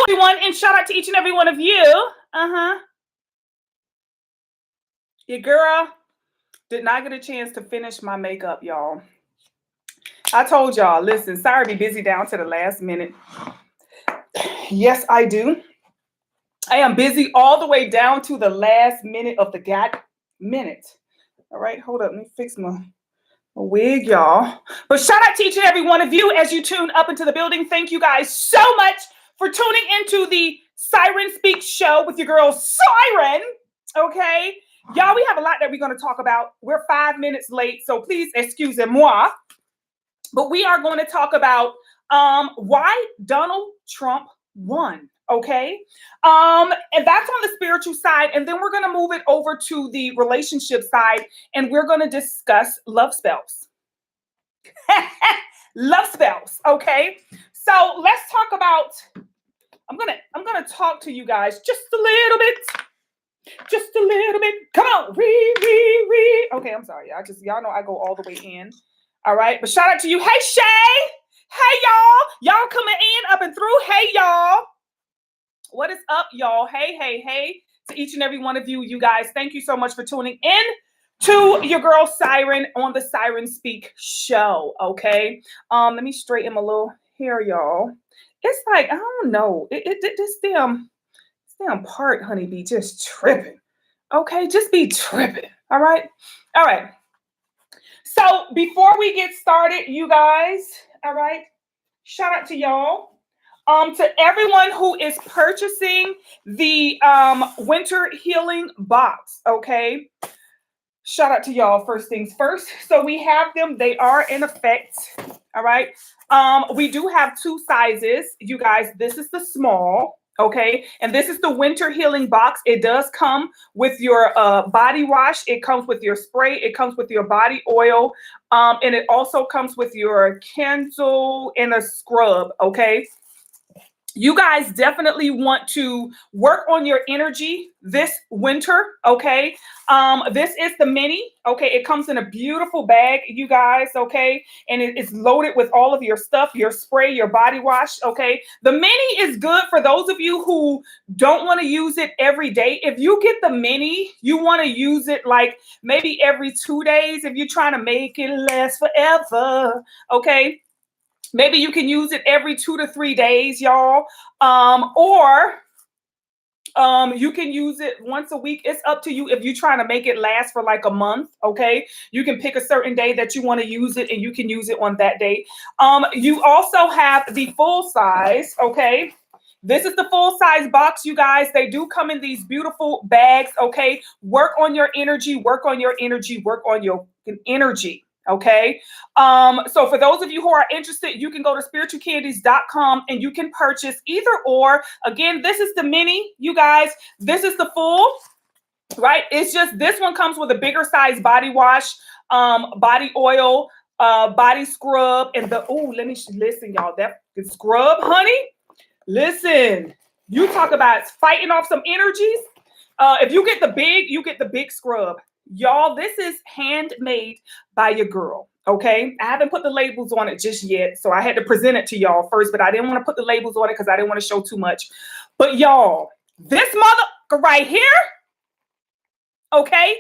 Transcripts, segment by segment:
everyone, and shout out to each and every one of you. Your girl did not get a chance to finish my makeup, y'all. I told y'all, listen, sorry to be busy down to the last minute. Yes, I do. I am busy all the way down to the last minute of the minute. All right, hold up. Let me fix my wig, y'all. But shout out to each and every one of you as you tune up into the building. Thank you guys so much for tuning into the Siren Speak show with your girl Siren. Okay, y'all, we have a lot that we're going to talk about. We're 5 minutes late, so please excusez-moi. But we are going to talk about why Donald Trump won. Okay. And that's on the spiritual side. And then we're going to move it over to the relationship side. And we're going to discuss love spells. Love spells. Okay. So let's talk about, I'm going to talk to you guys just a little bit. Just a little bit. Come on. Read. Okay. I'm sorry. Y'all know I go all the way in. All right. But shout out to you. Hey, Shay. Hey, y'all. Y'all coming in up and through. Hey, y'all. What is up, y'all? Hey, to each and every one of you, you guys. Thank you so much for tuning in to your girl Siren on the Siren Speak show, okay? Let me straighten my little hair, y'all. It's like, I don't know. This damn part, honeybee, just tripping, okay? Just be tripping, all right? All right. So before we get started, you guys, all right, shout out to y'all. To everyone who is purchasing the winter healing box, okay? Shout out to y'all, first things first. So we have them. They are in effect, all right? We do have 2 sizes. You guys, this is the small, okay? And this is the winter healing box. It does come with your body wash. It comes with your spray. It comes with your body oil. And it also comes with your candle and a scrub, okay? You guys definitely want to work on your energy this winter, okay? This is the mini, okay? It comes in a beautiful bag, you guys, okay? And it's loaded with all of your stuff, your spray, your body wash, okay? The mini is good for those of you who don't want to use it every day. If you get the mini, you want to use it like maybe every 2 days if you're trying to make it last forever, okay? Maybe you can use it every 2 to 3 days, y'all. Or you can use it once a week. It's up to you if you're trying to make it last for like a month, okay? You can pick a certain day that you want to use it and you can use it on that day. You also have the full size, okay? This is the full size box, you guys. They do come in these beautiful bags, okay? Work on your energy, work on your energy, work on your energy. Okay. So for those of you who are interested, you can go to spiritualcandies.com and you can purchase either or. Again, this is the mini, you guys. This is the full, right? It's just this one comes with a bigger size body wash, body oil, body scrub, and let me listen, y'all. That scrub, honey. Listen, you talk about fighting off some energies. If you get the big, you get the big scrub. Y'all, this is handmade by your girl, okay? I haven't put the labels on it just yet, so I had to present it to y'all first, but I didn't want to put the labels on it because I didn't want to show too much. But y'all, this mother right here, okay?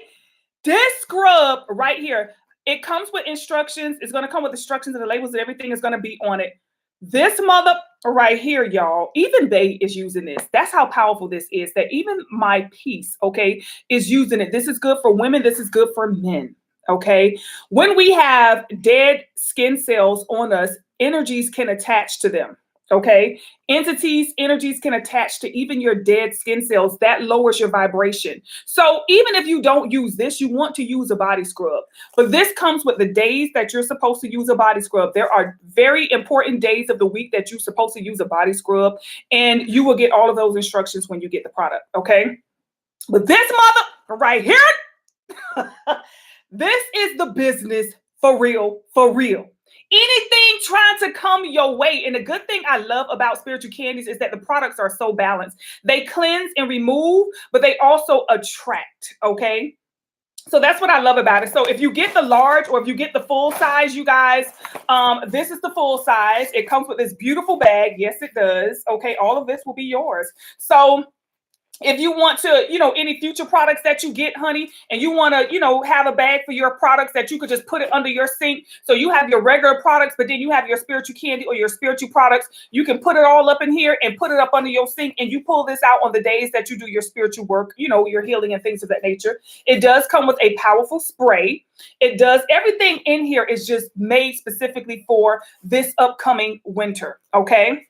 This scrub right here, it comes with instructions. It's going to come with instructions and the labels and everything is going to be on it. This mother right here, y'all, even Bay is using this. That's how powerful this is, that even my piece, okay, is using it. This is good for women. This is good for men, okay? When we have dead skin cells on us, energies can attach to them, okay? Energies can attach to even your dead skin cells. That lowers your vibration. So even if you don't use this, you want to use a body scrub. But this comes with the days that you're supposed to use a body scrub. There are very important days of the week that you're supposed to use a body scrub. And you will get all of those instructions when you get the product, okay? But this mother right here, this is the business for real, for real. Anything trying to come your way. And the good thing I love about Spiritual Candies is that the products are so balanced. They cleanse and remove, but they also attract, okay? So that's what I love about it. So if you get the large or if you get the full size, you guys, this is the full size. It comes with this beautiful bag. Yes, it does. Okay, all of this will be yours. So if you want to, any future products that you get, honey, and you want to, have a bag for your products that you could just put it under your sink. So you have your regular products, but then you have your spiritual candy or your spiritual products. You can put it all up in here and put it up under your sink. And you pull this out on the days that you do your spiritual work, your healing and things of that nature. It does come with a powerful spray. It does. Everything in here is just made specifically for this upcoming winter. Okay.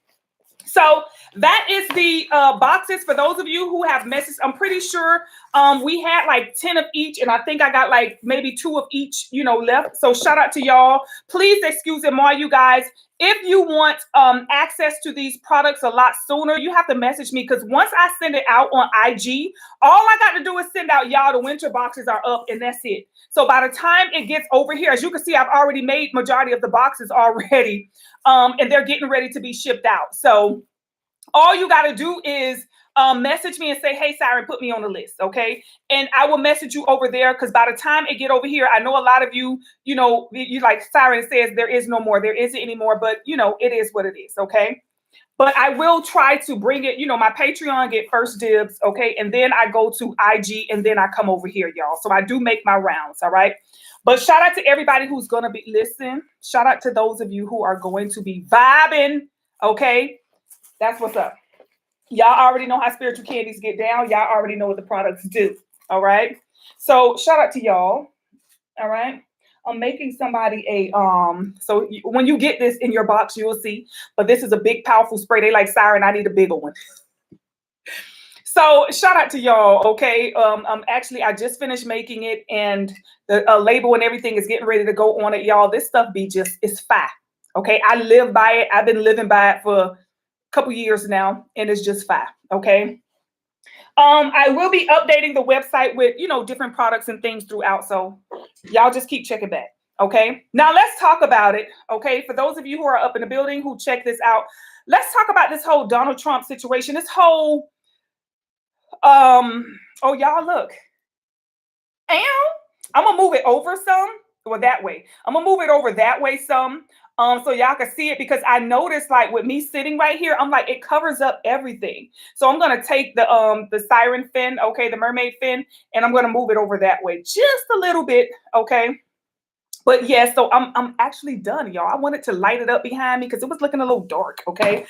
So that is the boxes for those of you who have messaged. I'm pretty sure we had like 10 of each, and I think I got like maybe 2 of each, left. So shout out to y'all. Please excuse them all, you guys. If you want access to these products a lot sooner, you have to message me, because once I send it out on IG, all I got to do is send out, y'all, the winter boxes are up, and that's it. So by the time it gets over here, as you can see, I've already made majority of the boxes already, and they're getting ready to be shipped out. So all you got to do is message me and say, hey, Siren, put me on the list, okay? And I will message you over there, because by the time it get over here, I know a lot of you, you like Siren says, there is no more. There isn't anymore, but, it is what it is, okay? But I will try to bring it, my Patreon get first dibs, okay? And then I go to IG, and then I come over here, y'all. So I do make my rounds, all right? But shout out to everybody who's going to be, listen, shout out to those of you who are going to be vibing, okay? That's what's up. Y'all already know how spiritual candies get down. Y'all already know what the products do. All right. So shout out to y'all. All right. I'm making somebody a so when you get this in your box, you will see. But this is a big, powerful spray. They like, Siren, I need a bigger one. So shout out to y'all. Okay. Actually, I just finished making it, and the label and everything is getting ready to go on it, y'all. This stuff it's fire. Okay. I live by it. I've been living by it for couple years now, and it's just fine. Okay. I will be updating the website with, different products and things throughout. So y'all just keep checking back. Okay. Now let's talk about it. Okay. For those of you who are up in the building who check this out, let's talk about this whole Donald Trump situation. This whole, oh, y'all look. And I'm going to move it over some, or that way. I'm going to move it over that way some. So y'all can see it, because I noticed, like, with me sitting right here, I'm like, it covers up everything. So I'm going to take the siren fin, okay, the mermaid fin, and I'm going to move it over that way just a little bit, okay? But yeah, so I'm actually done, y'all. I wanted to light it up behind me because it was looking a little dark, okay?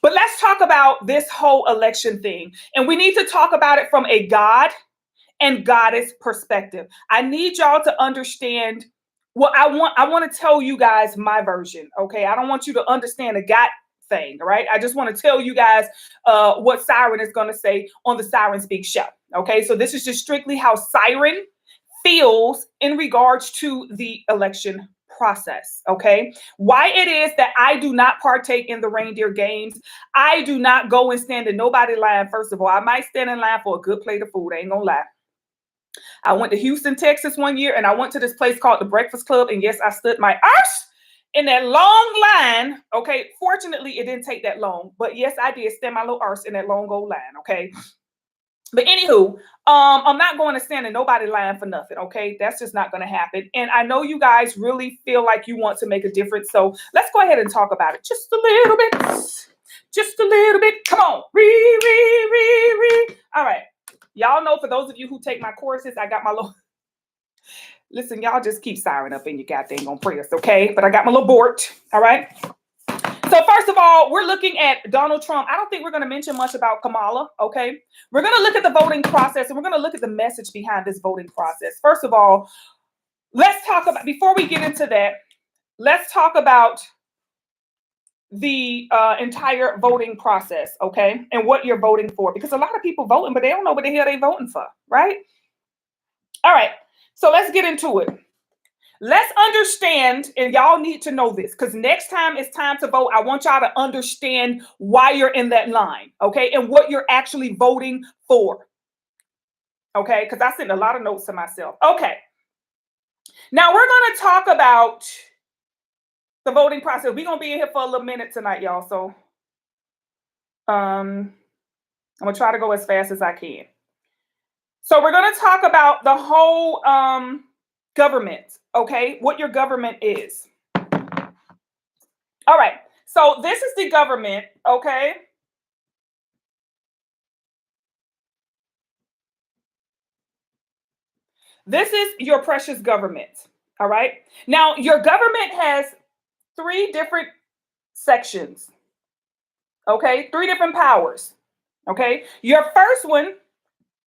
But let's talk about this whole election thing. And we need to talk about it from a God and goddess perspective. I need y'all to understand. Well, I want to tell you guys my version, okay? I don't want you to understand the God thing, right? I just want to tell you guys what Siren is going to say on the Siren Speak show, okay? So this is just strictly how Siren feels in regards to the election process, okay? Why it is that I do not partake in the reindeer games. I do not go and stand in nobody line. First of all, I might stand in line for a good plate of food. I ain't gonna lie. I went to Houston, Texas one year, and I went to this place called the Breakfast Club. And yes, I stood my arse in that long line. Okay. Fortunately, it didn't take that long. But yes, I did stand my little arse in that long old line. Okay. But anywho, I'm not going to stand in nobody line for nothing. Okay. That's just not going to happen. And I know you guys really feel like you want to make a difference. So let's go ahead and talk about it just a little bit. Just a little bit. Come on. All right. Y'all know, for those of you who take my courses, I got my little, listen, y'all just keep siren up in your goddamn on prayers, okay? But I got my little board, all right? So first of all, we're looking at Donald Trump. I don't think we're going to mention much about Kamala, okay? We're going to look at the voting process, and we're going to look at the message behind this voting process. First of all, let's talk about, before we get into that, let's talk about the entire voting process, okay? And what you're voting for, because a lot of people voting, but they don't know what the hell they're voting for, right? All right, so let's get into it. Let's understand, and y'all need to know this, because next time it's time to vote, I want y'all to understand why you're in that line, okay? And what you're actually voting for, okay? Because I sent a lot of notes to myself. Okay, now we're going to talk about the voting process. We're going to be in here for a little minute tonight, y'all. So I'm going to try to go as fast as I can. So we're going to talk about the whole government, okay? What your government is. All right. So this is the government, okay? This is your precious government, all right? Now, your government has three different sections, okay? Three different powers, okay? Your first one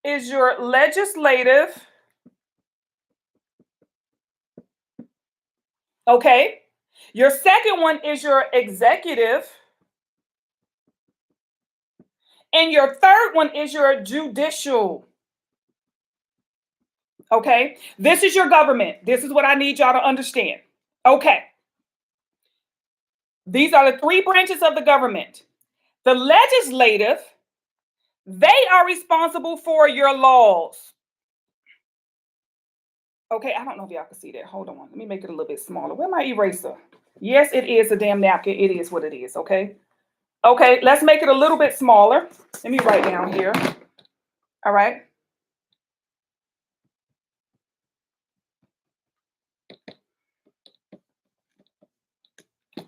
is your legislative, okay? Your second one is your executive, and your third one is your judicial. Okay, this is your government. This is what I need y'all to understand. Okay, these are the three branches of the government. The legislative, they are responsible for your laws. Okay, I don't know if y'all can see that. Hold on, let me make it a little bit smaller. Where's my eraser? Yes, it is a damn napkin. It is what it is, okay? Okay, let's make it a little bit smaller. Let me write down here. All right.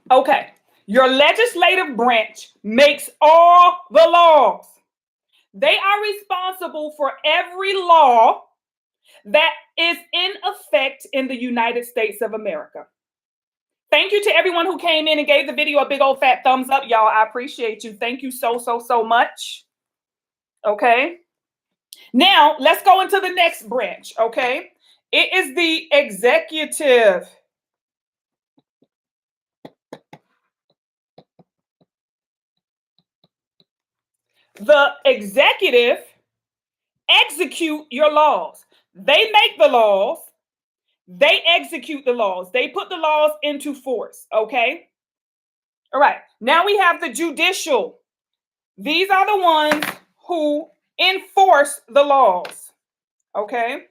Okay, your legislative branch makes all the laws. They are responsible for every law that is in effect in the United States of America. Thank you to everyone who came in and gave the video a big old fat thumbs up, y'all. I appreciate you. Thank you so much. Okay. Now, let's go into the next branch, okay? It is the executive. The executive execute your laws. They make the laws. They execute the laws. They put the laws into force, okay? All right. Now we have the judicial. These are the ones who enforce the laws, okay?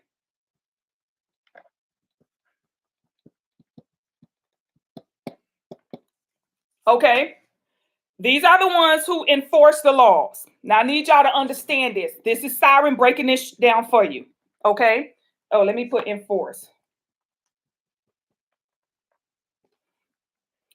Okay. These are the ones who enforce the laws. Now I need y'all to understand this. This is Siren breaking this down for you, okay? Oh, let me put enforce.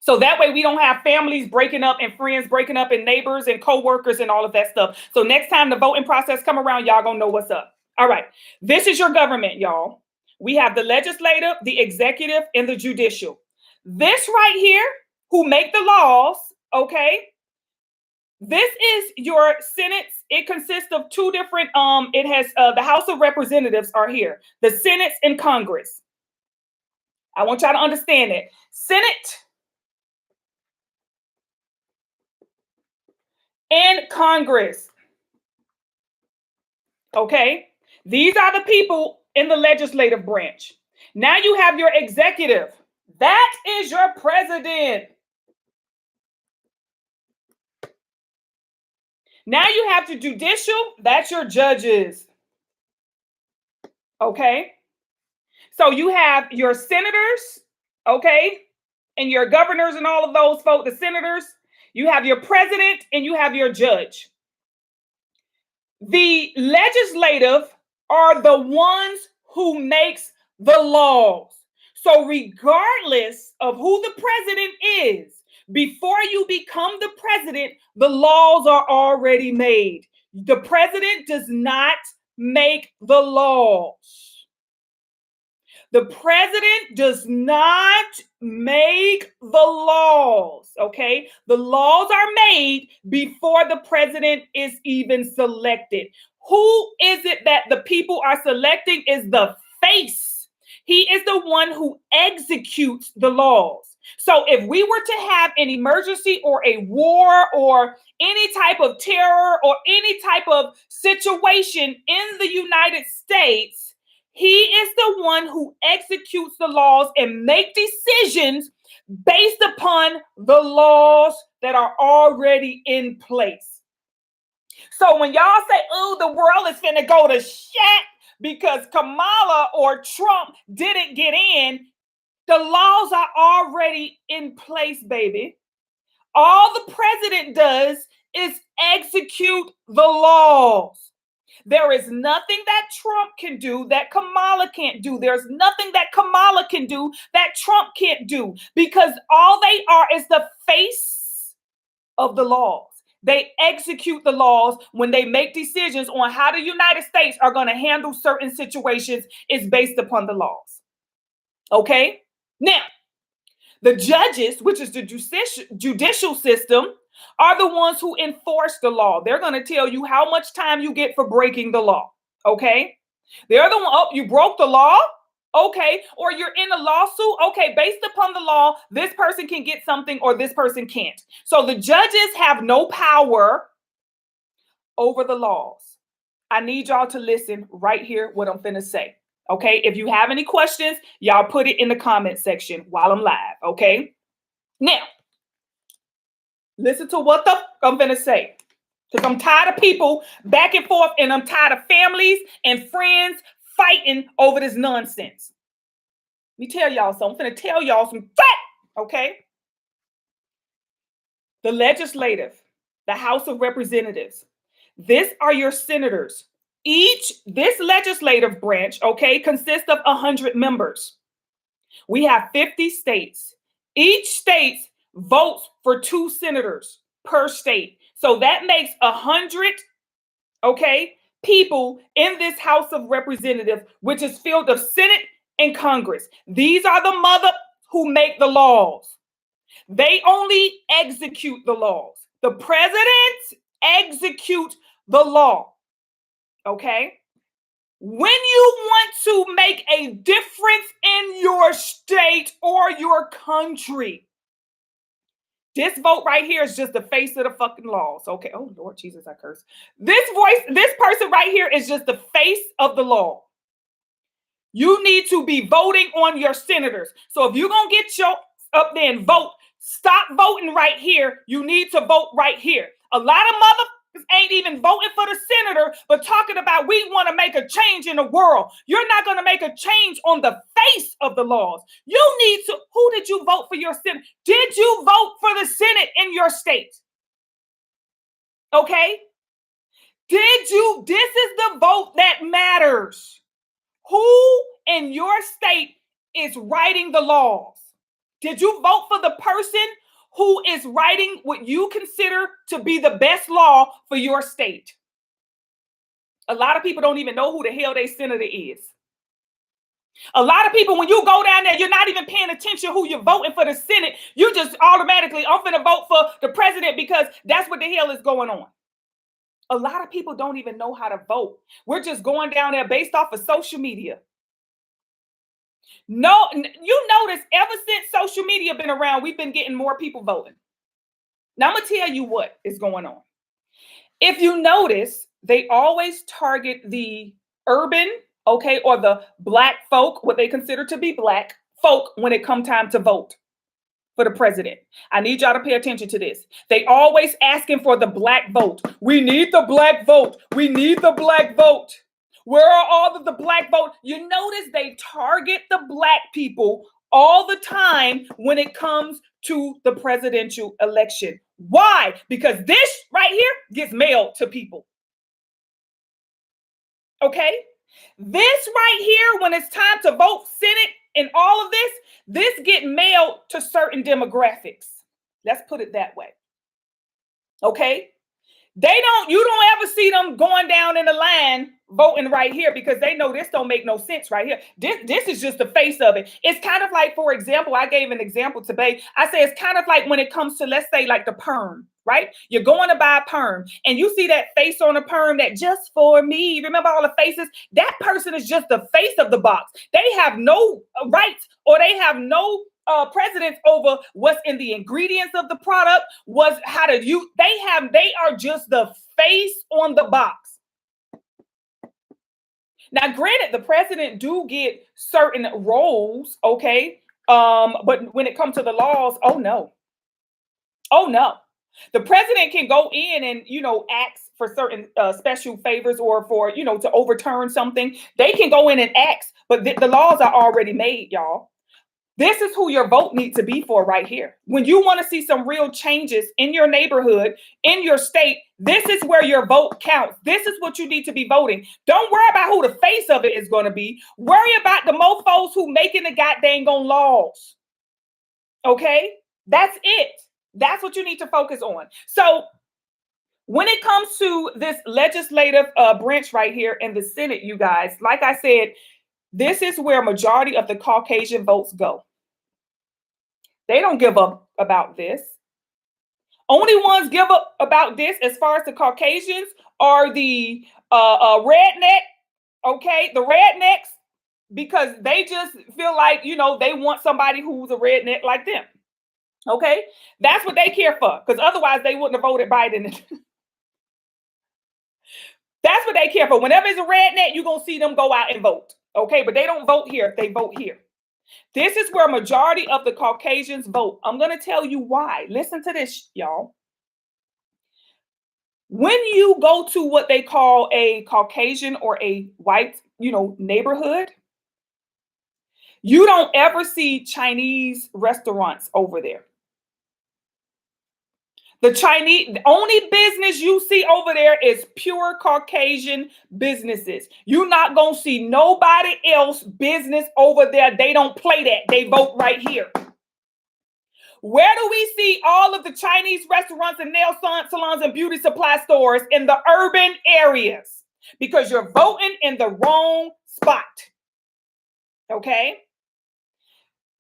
So that way we don't have families breaking up and friends breaking up and neighbors and co-workers and all of that stuff. So next time the voting process come around, y'all gonna know what's up. All right, this is your government, y'all. We have the legislative, the executive, and the judicial. This right here, who make the laws, okay? This is your Senate. It consists of two different, it has, the House of Representatives are here, the Senate and Congress. I want y'all to understand that. Senate and Congress. Okay, these are the people in the legislative branch. Now you have your executive. That is your president. Now you have the judicial. That's your judges. Okay, so you have your senators, okay, and your governors and all of those folks, the senators. You have your president and you have your judge. The legislative are the ones who makes the laws. So regardless of who the president is, before you become the president, the laws are already made. The president does not make the laws. The president does not make the laws, okay? The laws are made before the president is even selected. Who is it that the people are selecting? Is the face. He is the one who executes the laws. So if we were to have an emergency or a war or any type of terror or any type of situation in the United States, he is the one who executes the laws and make decisions based upon the laws that are already in place. So when y'all say, oh, the world is finna go to shit because Kamala or Trump didn't get in, the laws are already in place, baby. All the president does is execute the laws. There is nothing that Trump can do that Kamala can't do. There's nothing that Kamala can do that Trump can't do, because all they are is the face of the laws. They execute the laws. When they make decisions on how the United States are going to handle certain situations, it's based upon the laws. Okay? Now, the judges, which is the judicial system, are the ones who enforce the law. They're going to tell you how much time you get for breaking the law. Okay? They're the one, oh, you broke the law? Okay. Or you're in a lawsuit? Okay. Based upon the law, this person can get something or this person can't. So the judges have no power over the laws. I need y'all to listen right here what I'm finna say. Okay? If you have any questions, y'all put it in the comment section while I'm live. Okay? Now, listen to what I'm gonna say, because I'm tired of people back and forth, and I'm tired of families and friends fighting over this nonsense. Let me tell y'all something. I'm gonna tell y'all some fact, okay? The legislative, the House of Representatives, this are your senators. This legislative branch, okay, consists of 100 members. We have 50 states. Each state votes for 2 senators per state. So that makes 100, okay, people in this House of Representatives, which is filled of Senate and Congress. These are the mother who make the laws. They only execute the laws. The president execute the law. Okay? When you want to make a difference in your state or your country, this vote right here is just the face of the fucking laws. Okay. Oh, Lord Jesus, I curse. This person right here is just the face of the law. You need to be voting on your senators. So if you're going to get your up there and vote, stop voting right here. You need to vote right here. A lot of motherfuckers ain't even voting for the senator, but talking about we want to make a change in the world. You're not going to make a change on the face of the laws. You need to, who did you vote for your senate? Did you vote for the Senate in your state? Okay? This is the vote that matters. Who in your state is writing the laws? Did you vote for the person who is writing what you consider to be the best law for your state? A lot of people don't even know who the hell their senator is. A lot of people, when you go down there, you're not even paying attention who you're voting for the Senate. You just automatically, I'm finna vote for the president because that's what the hell is going on. A lot of people don't even know how to vote. We're just going down there based off of social media. No, you notice ever since social media been around, we've been getting more people voting. Now I'm going to tell you what is going on. If you notice, they always target the urban, okay, or the black folk, what they consider to be black folk when it come time to vote for the president. I need y'all to pay attention to this. They always asking for the black vote. We need the black vote. We need the black vote. Where are all of the black vote? You notice they target the black people all the time when it comes to the presidential election. Why? Because this right here gets mailed to people. Okay? This right here, when it's time to vote Senate and all of this get mailed to certain demographics. Let's put it that way. Okay? You don't ever see them going down in the line voting right here because they know this don't make no sense right here. This is just the face of it. It's kind of like, for example, I gave an example today. I say it's kind of like when it comes to, let's say, like the perm, right? You're going to buy a perm and you see that face on a perm that just for me. Remember all the faces? That person is just the face of the box. They have no rights or they have no precedence over what's in the ingredients of the product, they are just the face on the box. Now, granted, the president do get certain roles, okay? But when it comes to the laws, oh no. The president can go in and, ask for certain special favors or for, to overturn something. They can go in and ask, but the laws are already made, y'all. This is who your vote needs to be for right here. When you want to see some real changes in your neighborhood, in your state, this is where your vote counts. This is what you need to be voting. Don't worry about who the face of it is going to be. Worry about the mofos who making the goddamn laws. Okay? That's it. That's what you need to focus on. So when it comes to this legislative branch right here in the Senate, you guys, like I said, this is where majority of the Caucasian votes go. They don't give up about this. Only ones give up about this as far as the Caucasians are the redneck, okay? The rednecks, because they just feel like, you know, they want somebody who's a redneck like them, okay? That's what they care for, because otherwise they wouldn't have voted Biden. That's what they care for. Whenever it's a redneck, you're going to see them go out and vote, okay? But they don't vote here. They vote here. This is where majority of the Caucasians vote. I'm going to tell you why. Listen to this, y'all. When you go to what they call a Caucasian or a white, you know, neighborhood, you don't ever see Chinese restaurants over there. The only business you see over there is pure Caucasian businesses. You're not going to see nobody else business over there. They don't play that. They vote right here. Where do we see all of the Chinese restaurants and nail salons and beauty supply stores? In the urban areas, because you're voting in the wrong spot. Okay?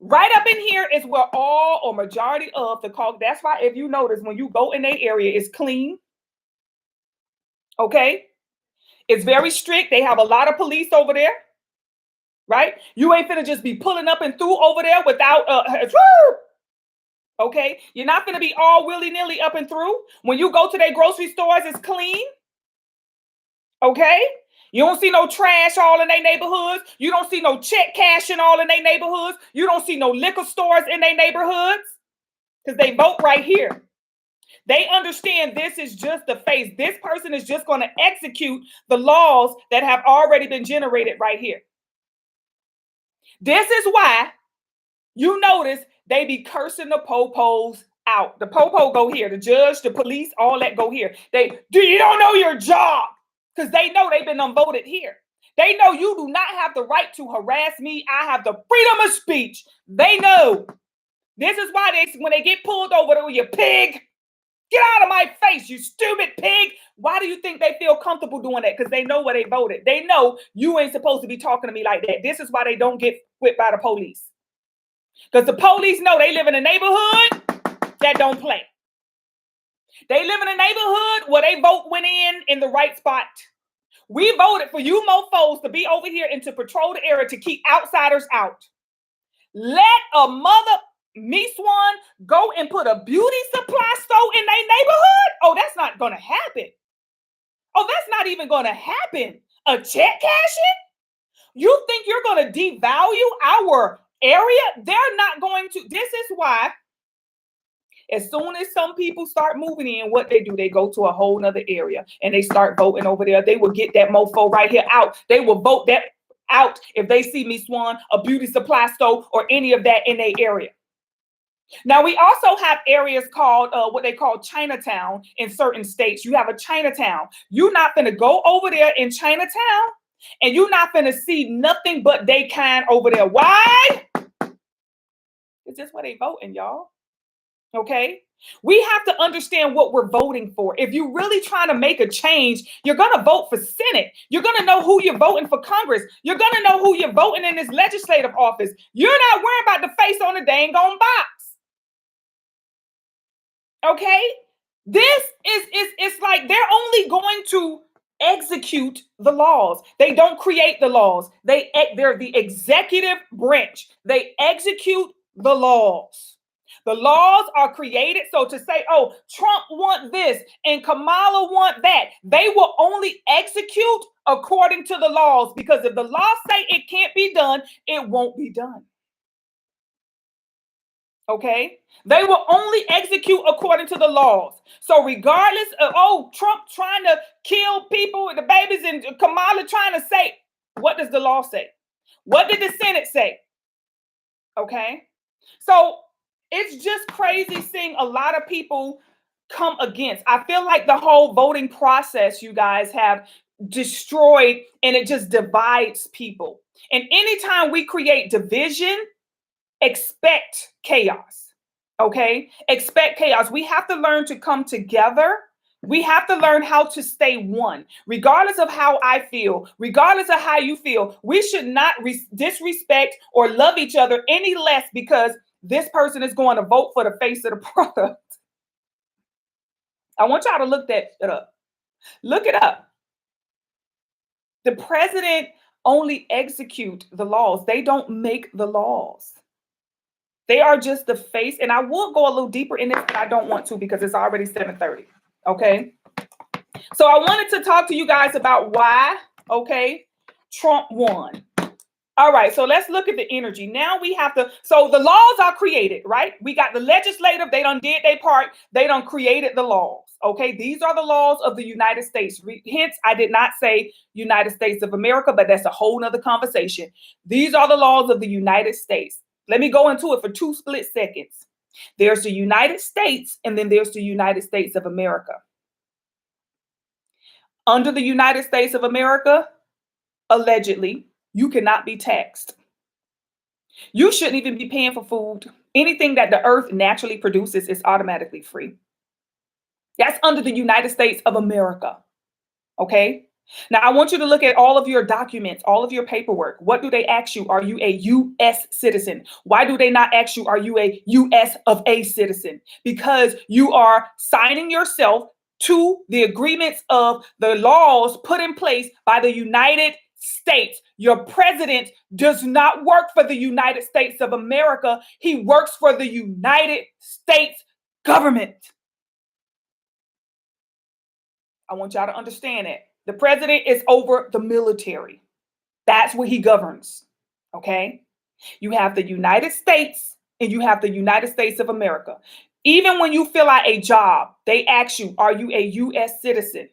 Right up in here is where all or majority of the that's why if you notice when you go in their area, it's clean. Okay? It's very strict. They have a lot of police over there. Right? You ain't finna just be pulling up and through over there without okay? You're not gonna be all willy-nilly up and through. When you go to their grocery stores, it's clean. Okay? You don't see no trash all in their neighborhoods. You don't see no check cashing all in their neighborhoods. You don't see no liquor stores in their neighborhoods because they vote right here. They understand this is just the face. This person is just going to execute the laws that have already been generated right here. This is why you notice they be cursing the popos out. The popo go here. The judge, the police, all that go here. You don't know your job. Because they know they've been unvoted here. They know you do not have the right to harass me. I have the freedom of speech. They know. This is why when they get pulled over, they're you pig. Get out of my face, you stupid pig. Why do you think they feel comfortable doing that? Because they know where they voted. They know you ain't supposed to be talking to me like that. This is why they don't get whipped by the police. Because the police know they live in a neighborhood that don't play. They live in a neighborhood where they vote went in the right spot. We voted for you mofos to be over here and to patrol the area to keep outsiders out. Let a mother, me Swan, go and put a beauty supply store in their neighborhood? Oh, that's not going to happen. Oh, that's not even going to happen. A check cashing? You think you're going to devalue our area? They're not going to. This is why as soon as some people start moving in, what they do, they go to a whole nother area and they start voting over there. They will get that mofo right here out. They will vote that out if they see me Swan, a beauty supply store, or any of that in their area. Now, we also have areas called what they call Chinatown in certain states. You have a Chinatown. You're not going to go over there in Chinatown and you're not going to see nothing but they kind over there. Why? It's just where they voting, y'all. Okay, we have to understand what we're voting for. If you're really trying to make a change, you're going to vote for Senate. You're going to know who you're voting for Congress. You're going to know who you're voting in this legislative office. You're not worried about the face on the dang on box. Okay, this is it's like they're only going to execute the laws. They don't create the laws. They're the executive branch. They execute the laws. The laws are created. So to say, oh, Trump want this and Kamala want that, they will only execute according to the laws, because if the laws say it can't be done, it won't be done. Okay? They will only execute according to the laws. So regardless of, oh, Trump trying to kill people, the babies, and Kamala trying to say, what does the law say? What did the Senate say? Okay? So it's just crazy seeing a lot of people come against. I feel like the whole voting process, you guys, have destroyed, and it just divides people. And anytime we create division, expect chaos. Okay? Expect chaos. We have to learn to come together. We have to learn how to stay one, regardless of how I feel, regardless of how you feel. We should not disrespect or love each other any less because this person is going to vote for the face of the product. I want y'all to look that up. Look it up. The president only execute the laws. They don't make the laws. They are just the face. And I will go a little deeper in this, but I don't want to because it's already 7:30. Okay. So I wanted to talk to you guys about why, okay, Trump won. All right, so let's look at the energy. Now we have to, so the laws are created, right? We got the legislative, they done did their part, they done created the laws. Okay, these are the laws of the United States. Hence, I did not say United States of America, but that's a whole nother conversation. These are the laws of the United States. Let me go into it for 2 split seconds. There's the United States, and then there's the United States of America. Under the United States of America, allegedly, you cannot be taxed. You shouldn't even be paying for food. Anything that the earth naturally produces is automatically free. That's under the United States of America. Okay? Now, I want you to look at all of your documents, all of your paperwork. What do they ask you? Are you a U.S. citizen? Why do they not ask you, are you a U.S. of A citizen? Because you are signing yourself to the agreements of the laws put in place by the United States. Your president does not work for the United States of America. He works for the United States government. I want y'all to understand it. The president is over the military. That's what he governs. Okay? You have the United States and you have the United States of America. Even when you fill out a job, they ask you, are you a U.S. citizen?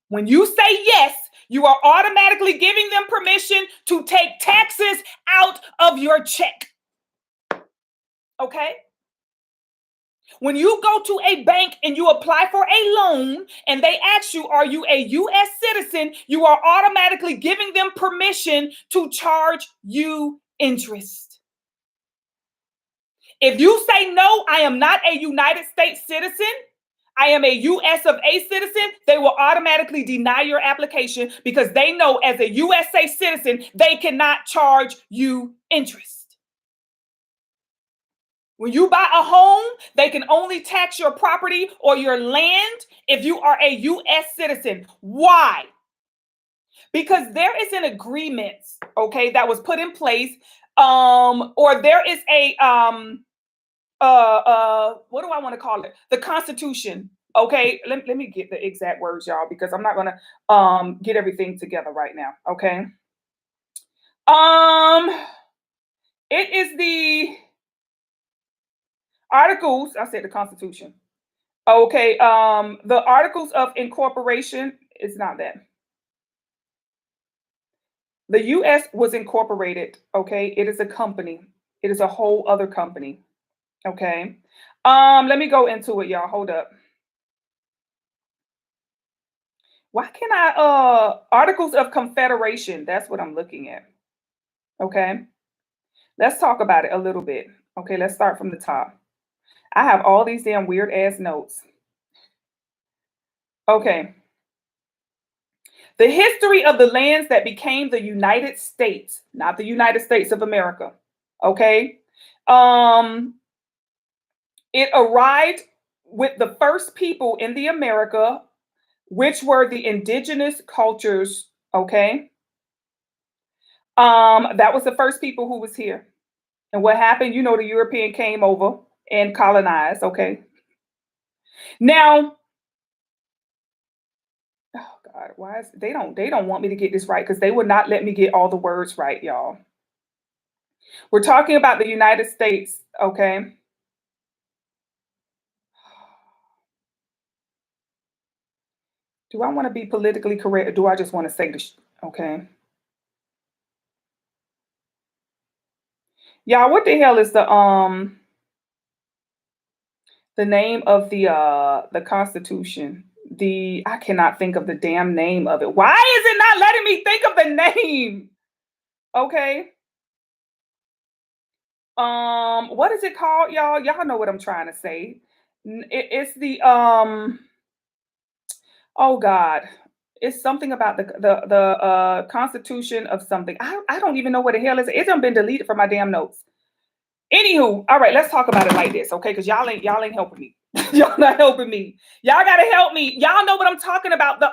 When you say yes, you are automatically giving them permission to take taxes out of your check. Okay? When you go to a bank and you apply for a loan and they ask you, are you a U.S. citizen? You are automatically giving them permission to charge you interest. If you say, no, I am not a United States citizen, I am a U.S. of A citizen, they will automatically deny your application because they know as a USA citizen, they cannot charge you interest. When you buy a home, they can only tax your property or your land if you are a U.S. citizen. Why? Because there is an agreement, okay, that was put in place, or there is a what do I want to call it? The Constitution. Okay, let me get the exact words, y'all, because I'm not gonna get everything together right now. Okay. It is the Articles, I said the Constitution. Okay, the Articles of Incorporation is not that. The US was incorporated, okay? It is a company. It is a whole other company. Okay. Let me go into it, y'all. Hold up. Why can I Articles of Confederation? That's what I'm looking at. Okay. Let's talk about it a little bit. Okay, let's start from the top. I have all these damn weird ass notes. Okay. The history of the lands that became the United States, not the United States of America. Okay. It arrived with the first people in the America, which were the indigenous cultures. Okay. That was the first people who was here. And what happened, you know, the European came over and colonized. Okay. Now, oh God, why is they don't want me to get this right because they would not let me get all the words right, y'all. We're talking about the United States, okay? Do I want to be politically correct or do I just want to say this? Okay. Y'all, what the hell is the name of the Constitution? I cannot think of the damn name of it. Why is it not letting me think of the name? Okay. What is it called, y'all? Y'all know what I'm trying to say. It's the oh God. It's something about the Constitution of something. I don't even know what the hell is. It's done been deleted from my damn notes. Anywho, all right, let's talk about it like this, okay? Because y'all ain't helping me. Y'all not helping me. Y'all gotta help me. Y'all know what I'm talking about.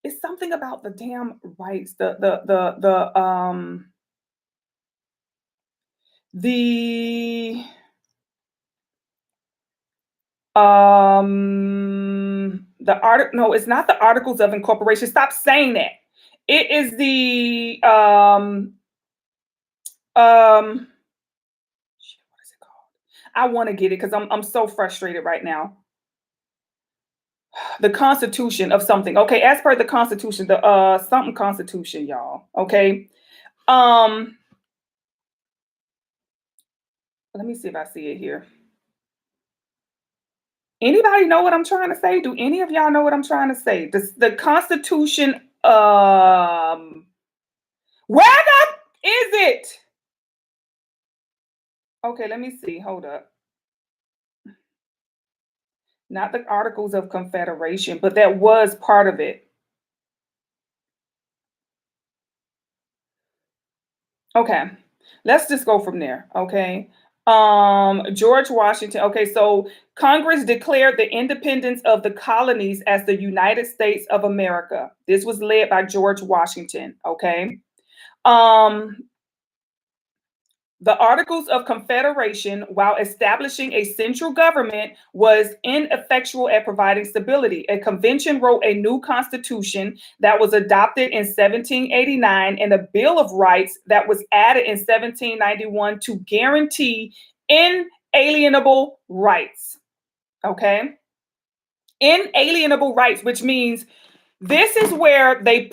It's something about the damn rights. The no, it's not the Articles of Incorporation. Stop saying that. It is the shit, what is it called? I want to get it because I'm so frustrated right now. The Constitution of something. Okay, as per the Constitution, the something Constitution, y'all. Okay. Let me see if I see it here. Anybody know what I'm trying to say? Do any of y'all know what I'm trying to say? The Constitution, where the is it? Okay, let me see. Hold up. Not the Articles of Confederation, but that was part of it. Okay, let's just go from there. Okay. George Washington. Okay, so Congress declared the independence of the colonies as the United States of America. This was led by George Washington. Okay. Um, the Articles of Confederation, while establishing a central government, was ineffectual at providing stability. A convention wrote a new constitution that was adopted in 1789 and a Bill of Rights that was added in 1791 to guarantee inalienable rights. Okay? Inalienable rights, which means this is where they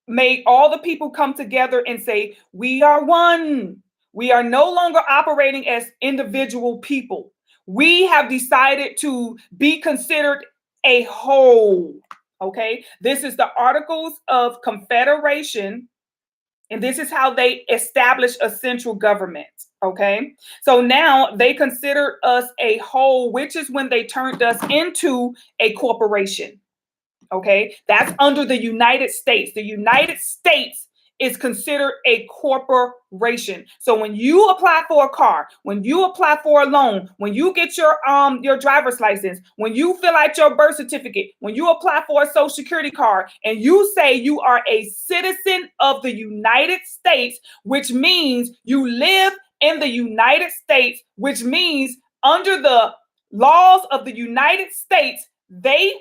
made all the people come together and say, we are one. We are no longer operating as individual people. We have decided to be considered a whole. Okay. This is the Articles of Confederation. And this is how they establish a central government. Okay. So now they consider us a whole, which is when they turned us into a corporation. Okay, that's under the United States. The United States is considered a corporation. So when you apply for a car, when you apply for a loan, when you get your driver's license, when you fill out your birth certificate, when you apply for a social security card, and you say you are a citizen of the United States, which means you live in the United States, which means under the laws of the United States, they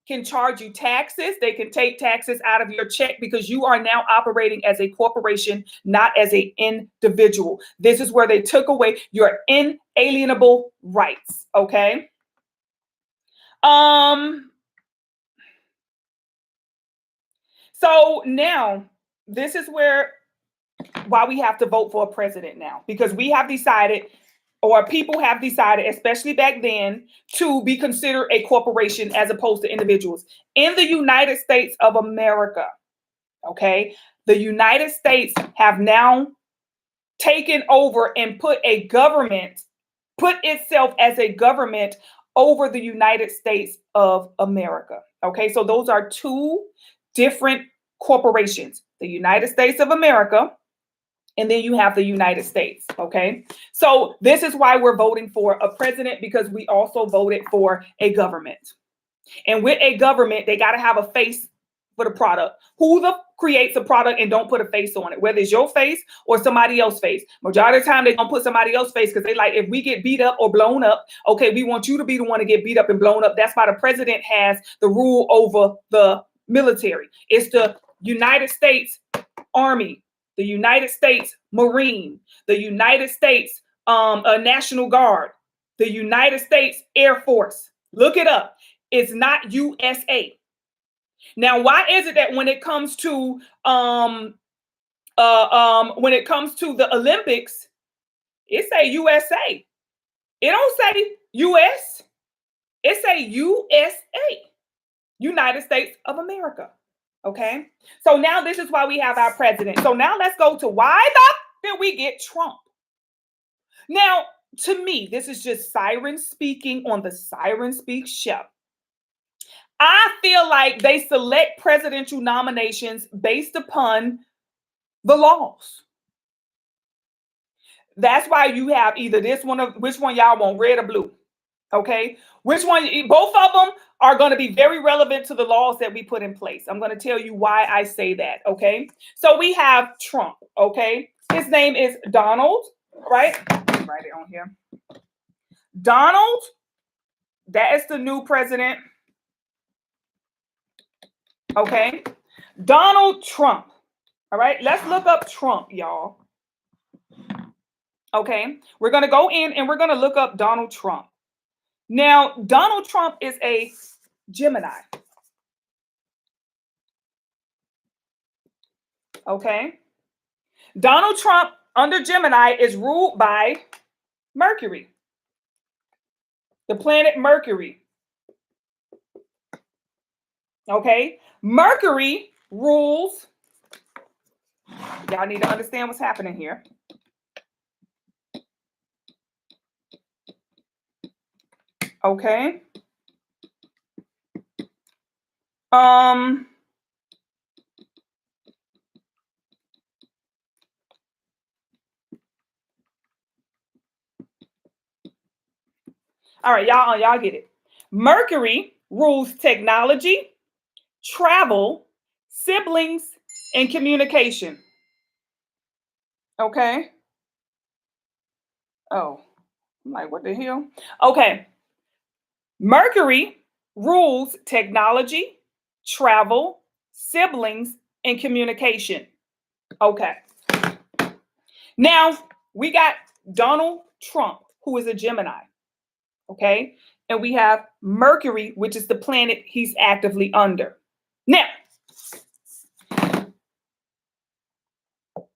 can charge you taxes. They can take taxes out of your check because you are now operating as a corporation, not as an individual. This is where they took away your inalienable rights. Okay. So now this is why we have to vote for a president now, because we have decided, or people have decided, especially back then, to be considered a corporation as opposed to individuals. In the United States of America, okay, the United States have now taken over and put itself as a government over the United States of America. Okay, so those are two different corporations, the United States of America, and then you have the United States. Okay. So this is why we're voting for a president, because we also voted for a government. And with a government, they got to have a face for the product. Who creates a product and don't put a face on it, whether it's your face or somebody else's face. Majority of the time, they're going to put somebody else's face because they like, if we get beat up or blown up, okay, we want you to be the one to get beat up and blown up. That's why the president has the rule over the military. It's the United States Army, the United States Marine, the United States National Guard, the United States Air Force. Look it up. It's not USA. Now, why is it that when it comes to When it comes to the Olympics, it say USA. It don't say US. It say USA, United States of America. Okay. So now this is why we have our president. So now let's go to why did we get Trump? Now, to me, this is just Siren speaking on the Siren Speak show. I feel like they select presidential nominations based upon the laws. That's why you have either this one or which one y'all want, red or blue. Okay, which one? Both of them are going to be very relevant to the laws that we put in place. I'm going to tell you why I say that. Okay, so we have Trump. Okay, his name is Donald, right? Write it on here. Donald, that is the new president. Okay, Donald Trump. All right, let's look up Trump, y'all. Okay, we're going to go in and we're going to look up Donald Trump. Now, Donald Trump is a Gemini. Okay. Donald Trump under Gemini is ruled by Mercury, the planet Mercury. Okay. Mercury rules. Y'all need to understand what's happening here. Okay. All right, y'all get it. Mercury rules technology, travel, siblings, and communication. Okay. Oh, I'm like, what the hell? Okay. Mercury rules technology, travel, siblings, and communication. Okay. Now we got Donald Trump, who is a Gemini. Okay. And we have Mercury, which is the planet he's actively under. Now,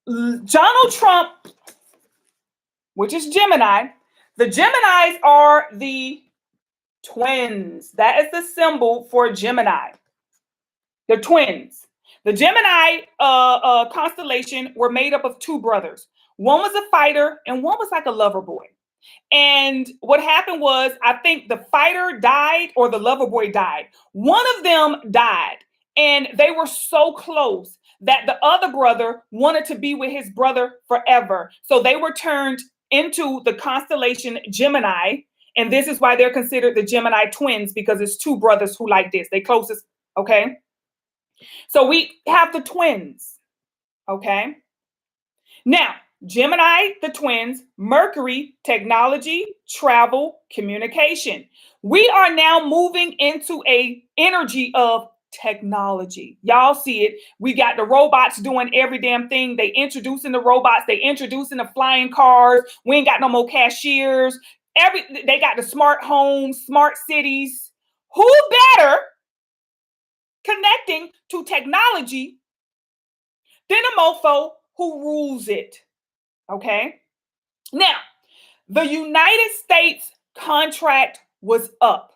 Donald Trump, which is Gemini, the Geminis are the twins. That is the symbol for Gemini. The twins. The Gemini constellation were made up of two brothers. One was a fighter and one was like a lover boy. And what happened was, I think the fighter died or the lover boy died. One of them died, and they were so close that the other brother wanted to be with his brother forever. So they were turned into the constellation Gemini. And this is why they're considered the Gemini twins, because it's two brothers who like this. They closest. Okay. So we have the twins. Okay. Now, Gemini, the twins, Mercury, technology, travel, communication. We are now moving into a energy of technology. Y'all see it. We got the robots doing every damn thing. They introducing the robots. They introducing the flying cars. We ain't got no more cashiers. They got the smart homes, smart cities. Who better connecting to technology than a mofo who rules it? Okay. Now, the United States contract was up.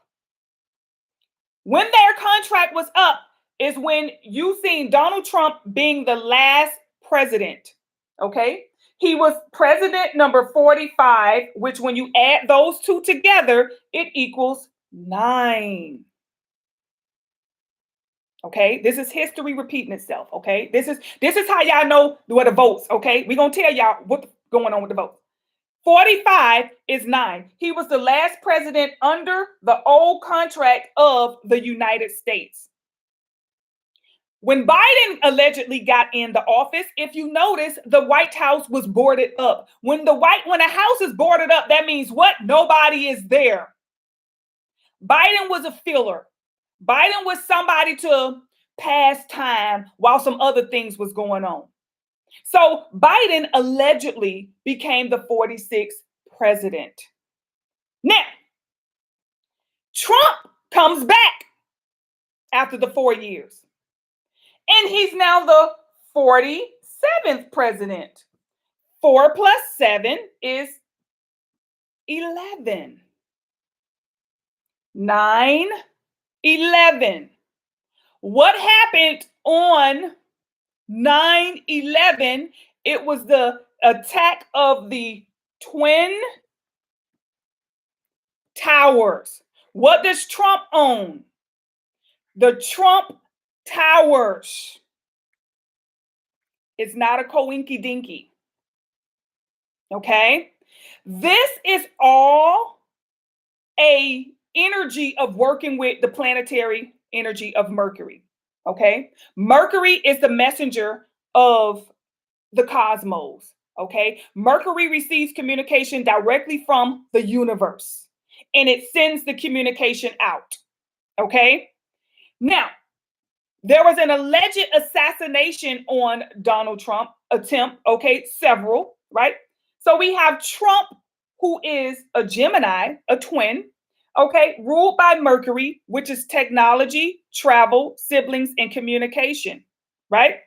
When their contract was up is when you seen Donald Trump being the last president. Okay. He was president number 45, which when you add those two together, it equals 9. Okay, this is history repeating itself. Okay, this is how y'all know what the votes. Okay, we're gonna tell y'all what's going on with the votes. 45 is 9. He was the last president under the old contract of the United States. When Biden allegedly got in the office, if you notice, the White House was boarded up. When a house is boarded up, that means what? Nobody is there. Biden was a filler. Biden was somebody to pass time while some other things was going on. So Biden allegedly became the 46th president. Now, Trump comes back after the 4 years. And he's now the 47th 7th president. 4 plus 7 is 11. 9, 11. What happened on 9/11? It was the attack of the Twin Towers. What does Trump own? The Trump Towers. It's not a coinky dinky. Okay? This is all a energy of working with the planetary energy of Mercury. Okay? Mercury is the messenger of the cosmos. Okay? Mercury receives communication directly from the universe and it sends the communication out. Okay? Now, there was an alleged assassination on Donald Trump attempt. Okay? Several, right? So we have Trump, who is a Gemini, a twin, okay, ruled by Mercury, which is technology, travel, siblings, and communication, right?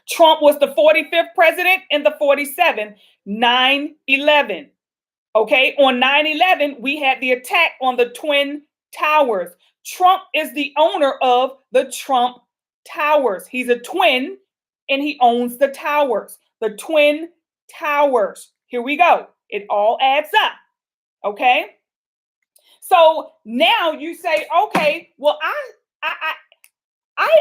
Trump was the 45th president and the 47th, 9/11. Okay, on 9/11, we had the attack on the Twin Towers. Trump is the owner of the Trump Towers. He's a twin and he owns the towers, the Twin Towers. Here we go. It all adds up. Okay. So now you say, okay, well, I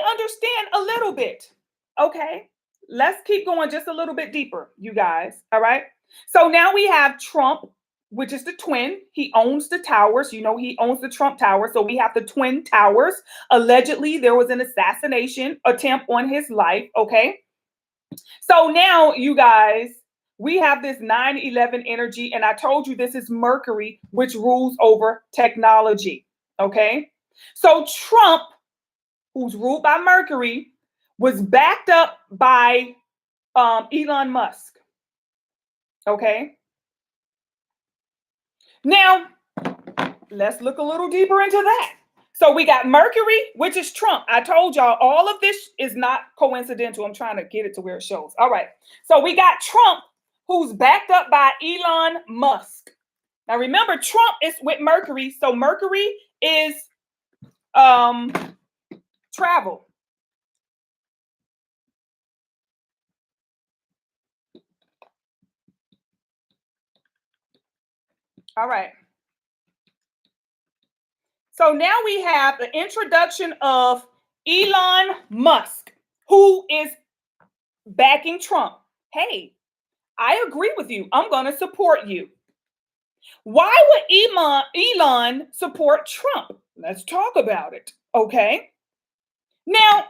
understand a little bit. Okay. Let's keep going just a little bit deeper, you guys. All right. So now we have Trump, which is the twin. He owns the towers. You know, he owns the Trump Tower. So we have the Twin Towers. Allegedly, there was an assassination attempt on his life. Okay. So now, you guys, we have this 9/11 energy. And I told you this is Mercury, which rules over technology. Okay. So Trump, who's ruled by Mercury, was backed up by Elon Musk. Okay. Now, let's look a little deeper into that. So we got Mercury, which is Trump. I told y'all all of this is not coincidental. I'm trying to get it to where it shows. All right. So we got Trump, who's backed up by Elon Musk. Now remember, Trump is with Mercury. So Mercury is travel. All right. So now we have the introduction of Elon Musk, who is backing Trump. Hey, I agree with you. I'm going to support you. Why would Elon support Trump? Let's talk about it. Okay. Now,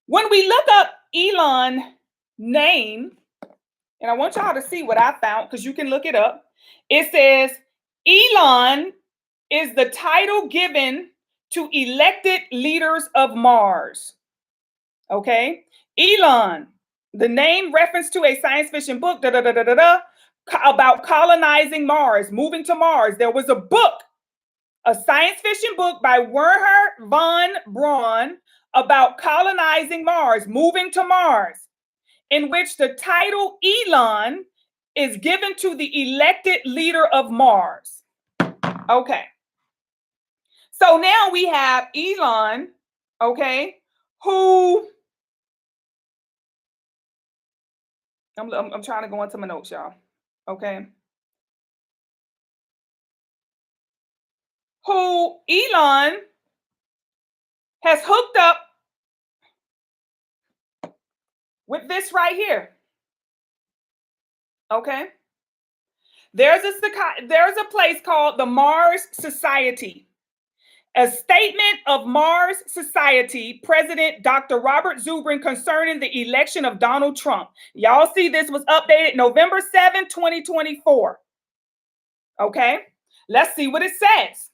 when we look up Elon name, and I want y'all to see what I found because you can look it up. It says Elon is the title given to elected leaders of Mars. Okay. Elon, the name reference to a science fiction book about colonizing Mars, moving to Mars. There was a book, a science fiction book by Wernher von Braun about colonizing Mars, moving to Mars, in which the title Elon is given to the elected leader of Mars. Okay. So now we have Elon, okay, who I'm trying to go into my notes, y'all. Okay. Who Elon has hooked up with this right here. Okay. There's a place called the Mars Society. A statement of Mars Society President Dr. Robert Zubrin concerning the election of Donald Trump. Y'all see this was updated November 7, 2024. Okay, let's see what it says.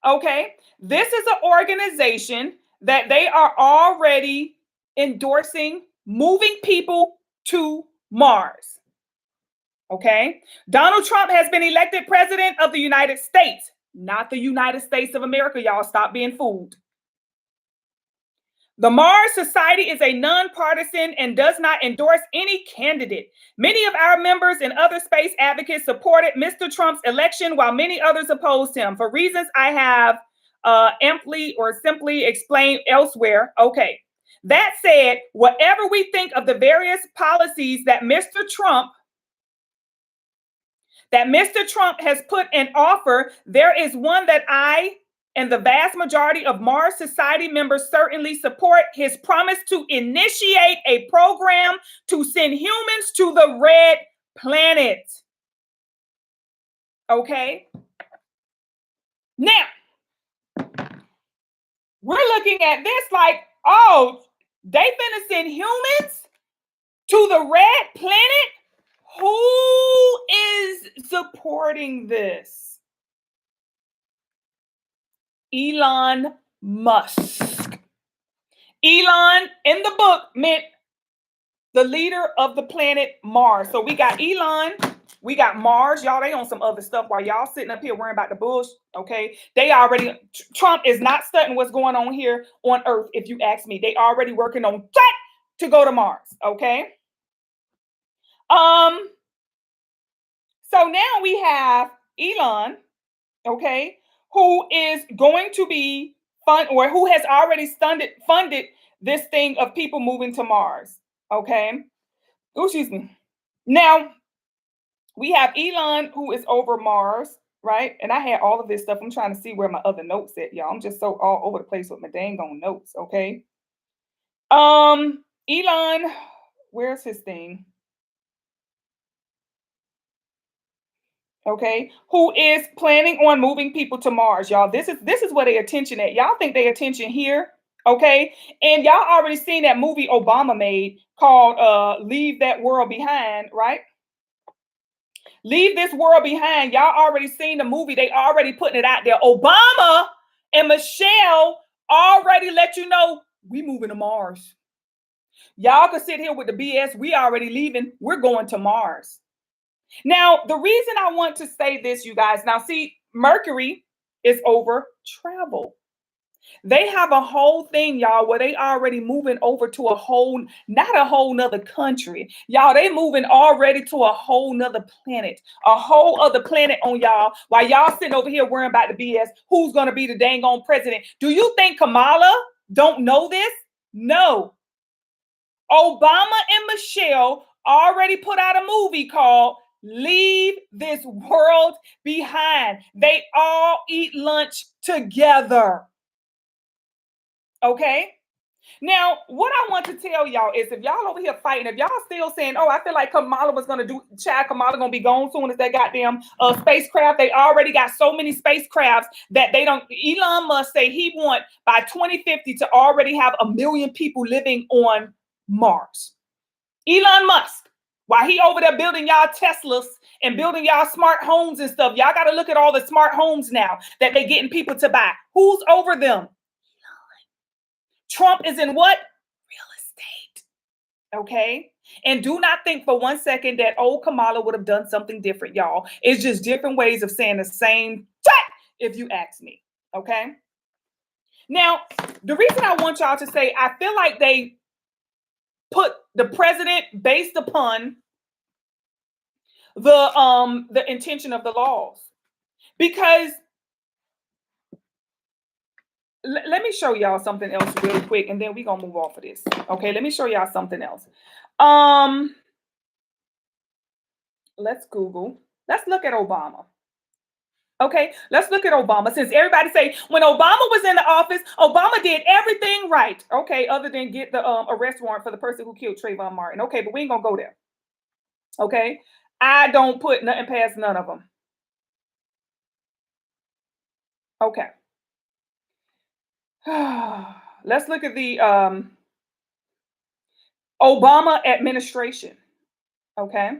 Okay, this is an organization that they are already endorsing moving people to Mars. Okay, Donald Trump has been elected president of the United States, not the United States of America. Y'all stop being fooled. The Mars Society is a nonpartisan and does not endorse any candidate. Many of our members and other space advocates supported Mr. Trump's election, while many others opposed him for reasons I have amply or simply explained elsewhere. Okay. That said, whatever we think of the various policies that Mr. Trump has put in offer, there is one that I and the vast majority of Mars Society members certainly support: his promise to initiate a program to send humans to the red planet. Okay? Now, we're looking at this like, oh, they finna send humans to the red planet? Who is supporting this? Elon Musk. Elon in the book meant the leader of the planet Mars. So we got Elon, we got Mars. Y'all, they on some other stuff while y'all sitting up here worrying about the bush. Okay. Trump is not studying what's going on here on Earth, if you ask me. They already working on to go to Mars. Okay. So now we have Elon, okay, who is going to be who has already funded this thing of people moving to Mars. Okay. Oh, excuse me. Now we have Elon, who is over Mars, right? And I had all of this stuff. I'm trying to see where my other notes at, y'all. I'm just so all over the place with my dang on notes. Okay. Elon, where's his thing? Okay, who is planning on moving people to Mars, y'all. This is where their attention at. Y'all think their attention here, okay? And y'all already seen that movie Obama made called Leave That World Behind, right? Leave This World Behind. Y'all already seen the movie. They already putting it out there. Obama and Michelle already let you know we moving to Mars. Y'all can sit here with the BS. We already leaving. We're going to Mars. Now, the reason I want to say this, you guys, now see, Mercury is over travel. They have a whole thing, y'all, where they already moving over to not a whole nother country. Y'all, they moving already to a whole nother planet, a whole other planet on y'all, while y'all sitting over here worrying about the BS, who's going to be the dang on president. Do you think Kamala don't know this? No. Obama and Michelle already put out a movie called Leave This World Behind. They all eat lunch together. Okay? Now, what I want to tell y'all is if y'all over here fighting, if y'all still saying, oh, I feel like Kamala was going to do, Kamala going to be gone soon as that goddamn spacecraft. They already got so many spacecrafts that they don't, Elon Musk say he want by 2050 to already have 1 million people living on Mars. Elon Musk. While he over there building y'all Teslas and building y'all smart homes and stuff, y'all got to look at all the smart homes now that they getting people to buy. Who's over them? Trump is in what? Real estate. Okay? And do not think for 1 second that old Kamala would have done something different, y'all. It's just different ways of saying the same thing, if you ask me. Okay? Now, the reason I want y'all to say, I feel like they put the president based upon the intention of the laws, because let me show y'all something else really quick, and then we're gonna move off of this. Okay, let me show y'all something else. Let's look at Obama. Okay, let's look at Obama. Since everybody say when Obama was in the office, Obama did everything right. Okay, other than get the arrest warrant for the person who killed Trayvon Martin. Okay, but we ain't gonna go there. Okay, I don't put nothing past none of them. Okay, let's look at the Obama administration. Okay,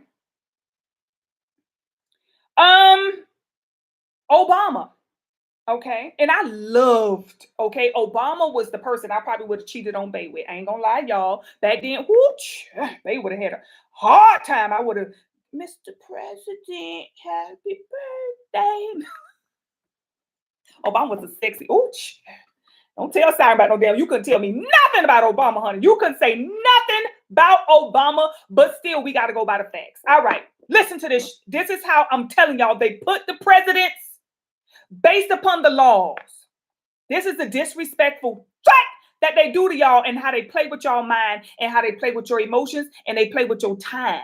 Obama. Okay. And I loved, okay, Obama was the person I probably would have cheated on Bay with. I ain't gonna lie, y'all. Back then, whoosh, they would have had a hard time. I would have, Mr. President, happy birthday. Obama was a sexy, ooch. Don't tell Siren about no damn. You couldn't tell me nothing about Obama, honey. You couldn't say nothing about Obama, but still, we got to go by the facts. All right, listen to this. This is how I'm telling y'all they put the presidents based upon the laws. This is the disrespectful fact that they do to y'all and how they play with y'all mind and how they play with your emotions and they play with your time.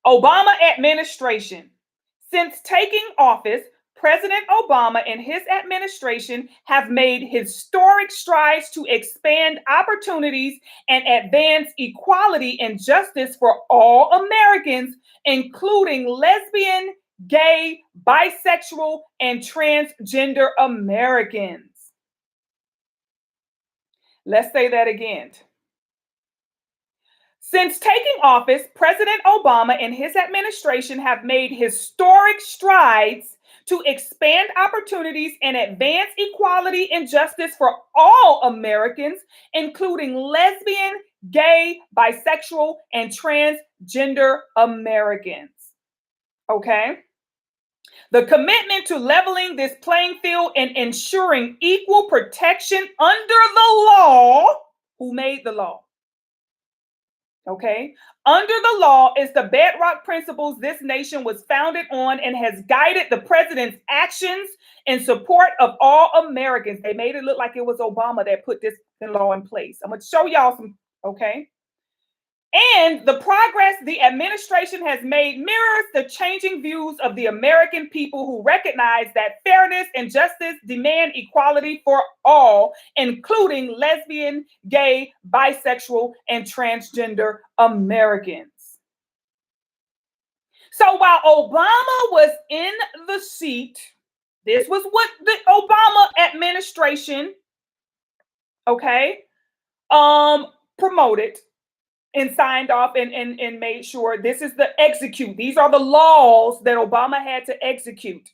Obama administration. Since taking office, President Obama and his administration have made historic strides to expand opportunities and advance equality and justice for all Americans, including lesbian, gay, bisexual, and transgender Americans. Let's say that again. Since taking office, President Obama and his administration have made historic strides to expand opportunities and advance equality and justice for all Americans, including lesbian, gay, bisexual, and transgender Americans. Okay? The commitment to leveling this playing field and ensuring equal protection under the law. Who made the law? Okay. Under the law is the bedrock principles this nation was founded on and has guided the president's actions in support of all Americans. They made it look like it was Obama that put this law in place. I'm going to show y'all some, okay? And the progress the administration has made mirrors the changing views of the American people who recognize that fairness and justice demand equality for all, including lesbian, gay, bisexual, and transgender Americans. So while Obama was in the seat, this was what the Obama administration, okay, promoted and signed off and made sure this is the execute. These are the laws that Obama had to execute.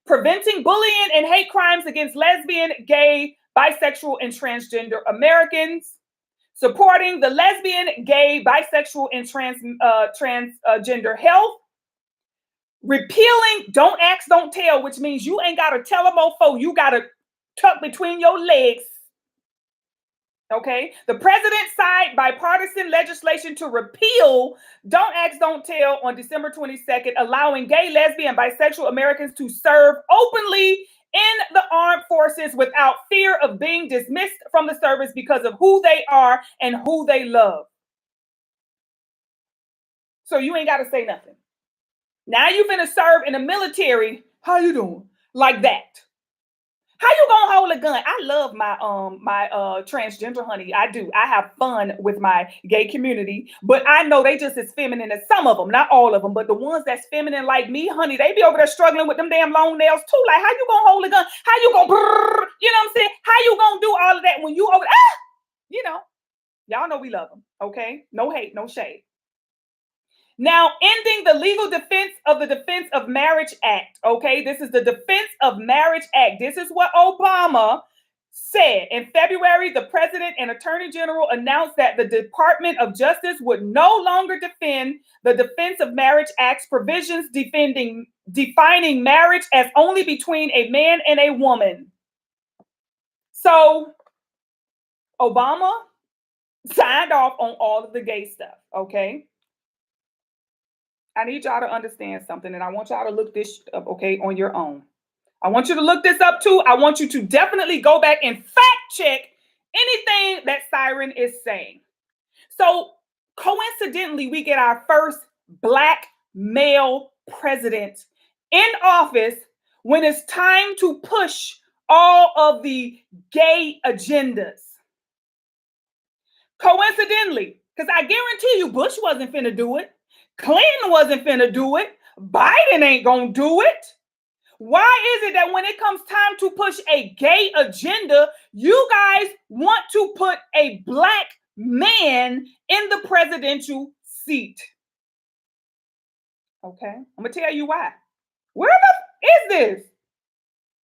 Preventing bullying and hate crimes against lesbian, gay, bisexual, and transgender Americans. Supporting the lesbian, gay, bisexual, and transgender health. Repealing don't ask, don't tell, which means you ain't got to tell a mofo. You got to tuck between your legs. Okay, the president signed bipartisan legislation to repeal Don't Ask, Don't Tell on December 22nd, allowing gay, lesbian, bisexual Americans to serve openly in the armed forces without fear of being dismissed from the service because of who they are and who they love. So you ain't got to say nothing. Now you finna serve in the military. How you doing? Like that. How you gonna hold a gun? I love my transgender honey. I do. I have fun with my gay community, but I know they just as feminine as some of them, not all of them, but the ones that's feminine like me, honey, they be over there struggling with them damn long nails too. Like, how you gonna hold a gun? How you gonna, you know what I'm saying? How you gonna do all of that when you over you know, y'all know we love them. Okay, no hate, no shade. Now, ending the legal defense of the Defense of Marriage Act. Okay, this is the Defense of Marriage Act. This is what Obama said. In February, the president and attorney general announced that the Department of Justice would no longer defend the Defense of Marriage Act's provisions defining marriage as only between a man and a woman. So, Obama signed off on all of the gay stuff, okay? I need y'all to understand something, and I want y'all to look this up, okay, on your own. I want you to look this up too. I want you to definitely go back and fact check anything that Siren is saying. So, coincidentally, we get our first Black male president in office when it's time to push all of the gay agendas. Coincidentally, because I guarantee you Bush wasn't finna do it. Clinton wasn't finna do it. Biden ain't gonna do it. Why is it that when it comes time to push a gay agenda, you guys want to put a Black man in the presidential seat? Okay, I'm gonna tell you why. Where the is this?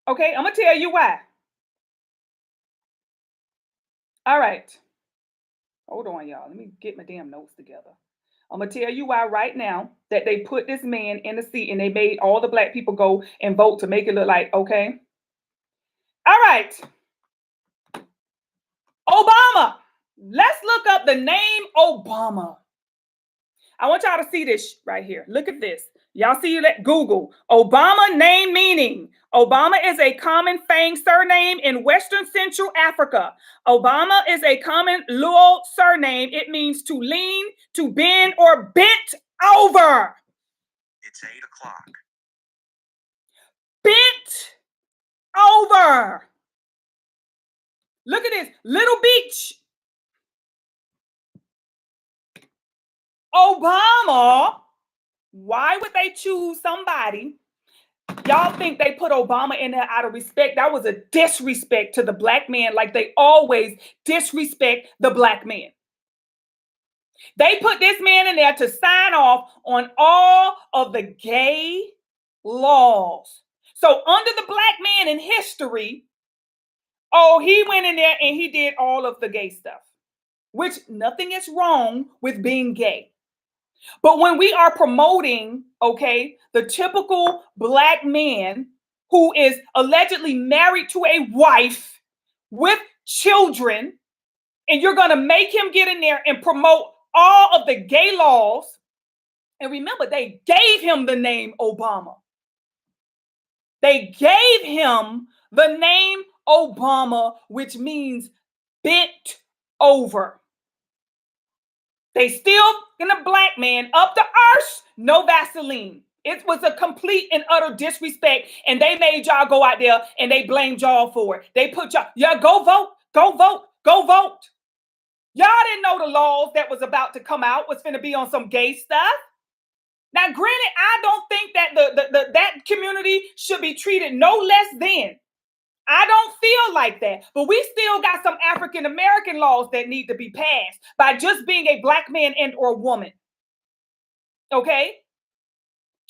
Okay, I'm gonna tell you why. All right. Hold on, y'all. Let me get my damn notes together. I'm going to tell you why right now that they put this man in the seat and they made all the Black people go and vote to make it look like, okay? All right. Obama. Let's look up the name Obama. I want y'all to see this right here. Look at this. Y'all see that? Google Obama name meaning. Obama is a common Fang surname in Western Central Africa. Obama is a common Luo surname. It means to lean, to bend, or bent over. It's 8 o'clock. Bent over. Look at this. Little Beach. Obama. Why would they choose somebody? Y'all think they put Obama in there out of respect? That was a disrespect to the black man, like they always disrespect the black man. They put this man in there to sign off on all of the gay laws. So under the black man in history, oh, he went in there and he did all of the gay stuff, which nothing is wrong with being gay. But when we are promoting, okay, the typical black man who is allegedly married to a wife with children, and you're going to make him get in there and promote all of the gay laws. And remember, they gave him the name Obama. They gave him the name Obama, which means bent over. They still in a black man up the arse, no Vaseline. It was a complete and utter disrespect. And they made y'all go out there and they blamed y'all for it. They put y'all, go vote, go vote, go vote. Y'all didn't know the laws that was about to come out was finna be on some gay stuff. Now, granted, I don't think that that community should be treated no less than. I don't feel like that, but we still got some African American laws that need to be passed by just being a black man and or woman. Okay?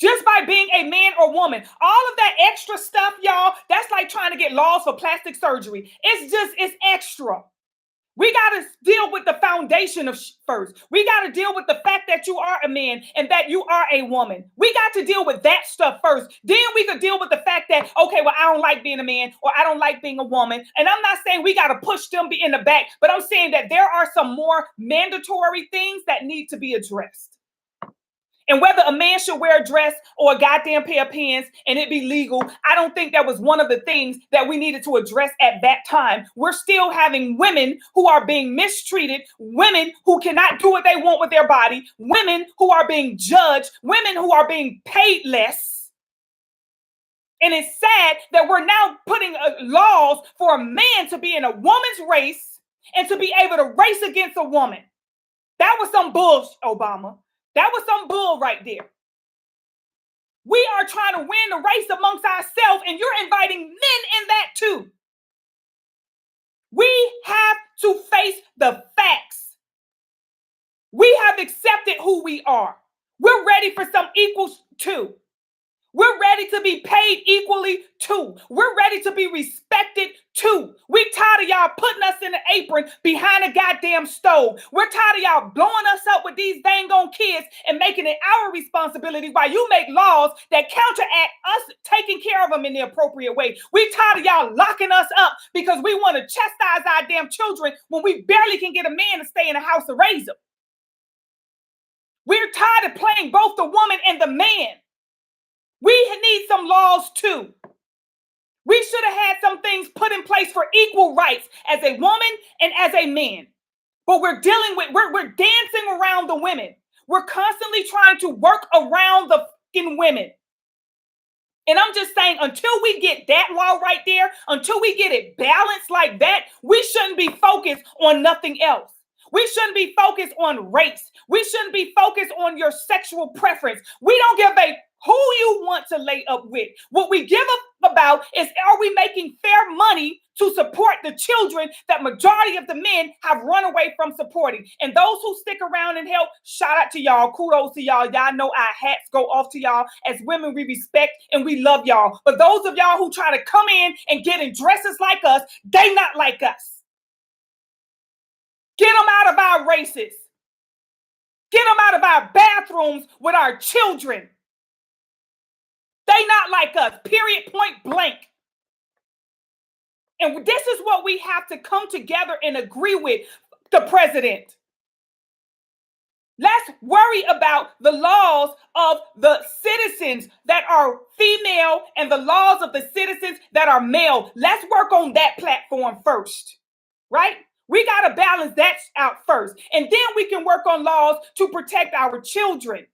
Just by being a man or woman. All of that extra stuff, y'all, that's like trying to get laws for plastic surgery. It's extra. We got to deal with the foundation of first. We got to deal with the fact that you are a man and that you are a woman. We got to deal with that stuff first. Then we could deal with the fact that, okay, well, I don't like being a man or I don't like being a woman. And I'm not saying we got to push them in the back, but I'm saying that there are some more mandatory things that need to be addressed. And whether a man should wear a dress or a goddamn pair of pants and it be legal, I don't think that was one of the things that we needed to address at that time. We're still having women who are being mistreated, women who cannot do what they want with their body, women who are being judged, women who are being paid less. And it's sad that we're now putting laws for a man to be in a woman's race and to be able to race against a woman. That was some bullshit, Obama. That was some bull right there. We are trying to win the race amongst ourselves, and you're inviting men in that too. We have to face the facts. We have accepted who we are. We're ready for some equals too. We're ready to be paid equally too. We're ready to be respected too. We're tired of y'all putting us in an apron behind a goddamn stove. We're tired of y'all blowing us up with these dang on kids and making it our responsibility while you make laws that counteract us taking care of them in the appropriate way. We're tired of y'all locking us up because we want to chastise our damn children when we barely can get a man to stay in the house to raise them. We're tired of playing both the woman and the man. We need some laws too. We should have had some things put in place for equal rights as a woman and as a man. But we're dancing around the women. We're constantly trying to work around the fucking women. And I'm just saying, until we get that law right there, until we get it balanced like that, we shouldn't be focused on nothing else. We shouldn't be focused on race. We shouldn't be focused on your sexual preference. We don't give a who you want to lay up with. What we give up about is, are we making fair money to support the children that majority of the men have run away from supporting? And those who stick around and help, shout out to y'all. Kudos to y'all. Y'all know our hats go off to y'all. As women, we respect and we love y'all. But those of y'all who try to come in and get in dresses like us, they not like us. Get them out of our races. Get them out of our bathrooms with our children. They not like us, period, point blank. And this is what we have to come together and agree with the president. Let's worry about the laws of the citizens that are female and the laws of the citizens that are male. Let's work on that platform first, right? We got to balance that out first. And then we can work on laws to protect our children.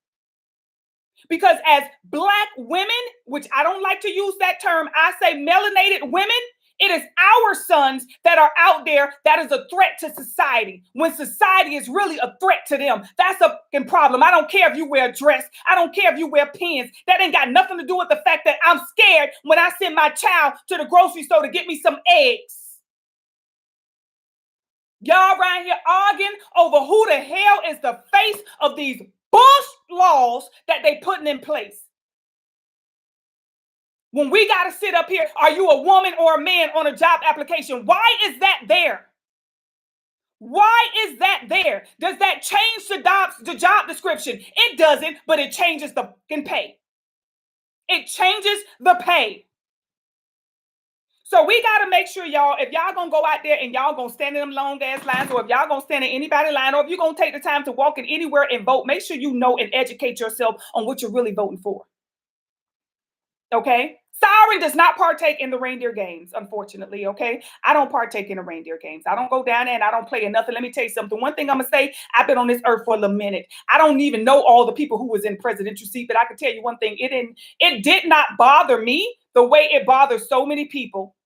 Because as Black women, which I don't like to use that term, I say melanated women, it is our sons that are out there that is a threat to society when society is really a threat to them. That's a fucking problem. I don't care if you wear a dress. I don't care if you wear pants. That ain't got nothing to do with the fact that I'm scared when I send my child to the grocery store to get me some eggs. Y'all right here arguing over who the hell is the face of these bullshit laws that they putting in place. When we got to sit up here, are you a woman or a man on a job application? Why is that there? Why is that there? Does that change the job description? It doesn't, but it changes the fucking pay. It changes the pay. So we got to make sure, y'all, if y'all going to go out there and y'all going to stand in them long ass lines, or if y'all going to stand in anybody's line, or if you're going to take the time to walk in anywhere and vote, make sure you know and educate yourself on what you're really voting for. Okay? Siren does not partake in the reindeer games, unfortunately, okay? I don't partake in the reindeer games. I don't go down there and I don't play in nothing. Let me tell you something. One thing I'm going to say, I've been on this earth for a little minute. I don't even know all the people who was in presidential seat, but I can tell you one thing. It did not bother me the way it bothers so many people.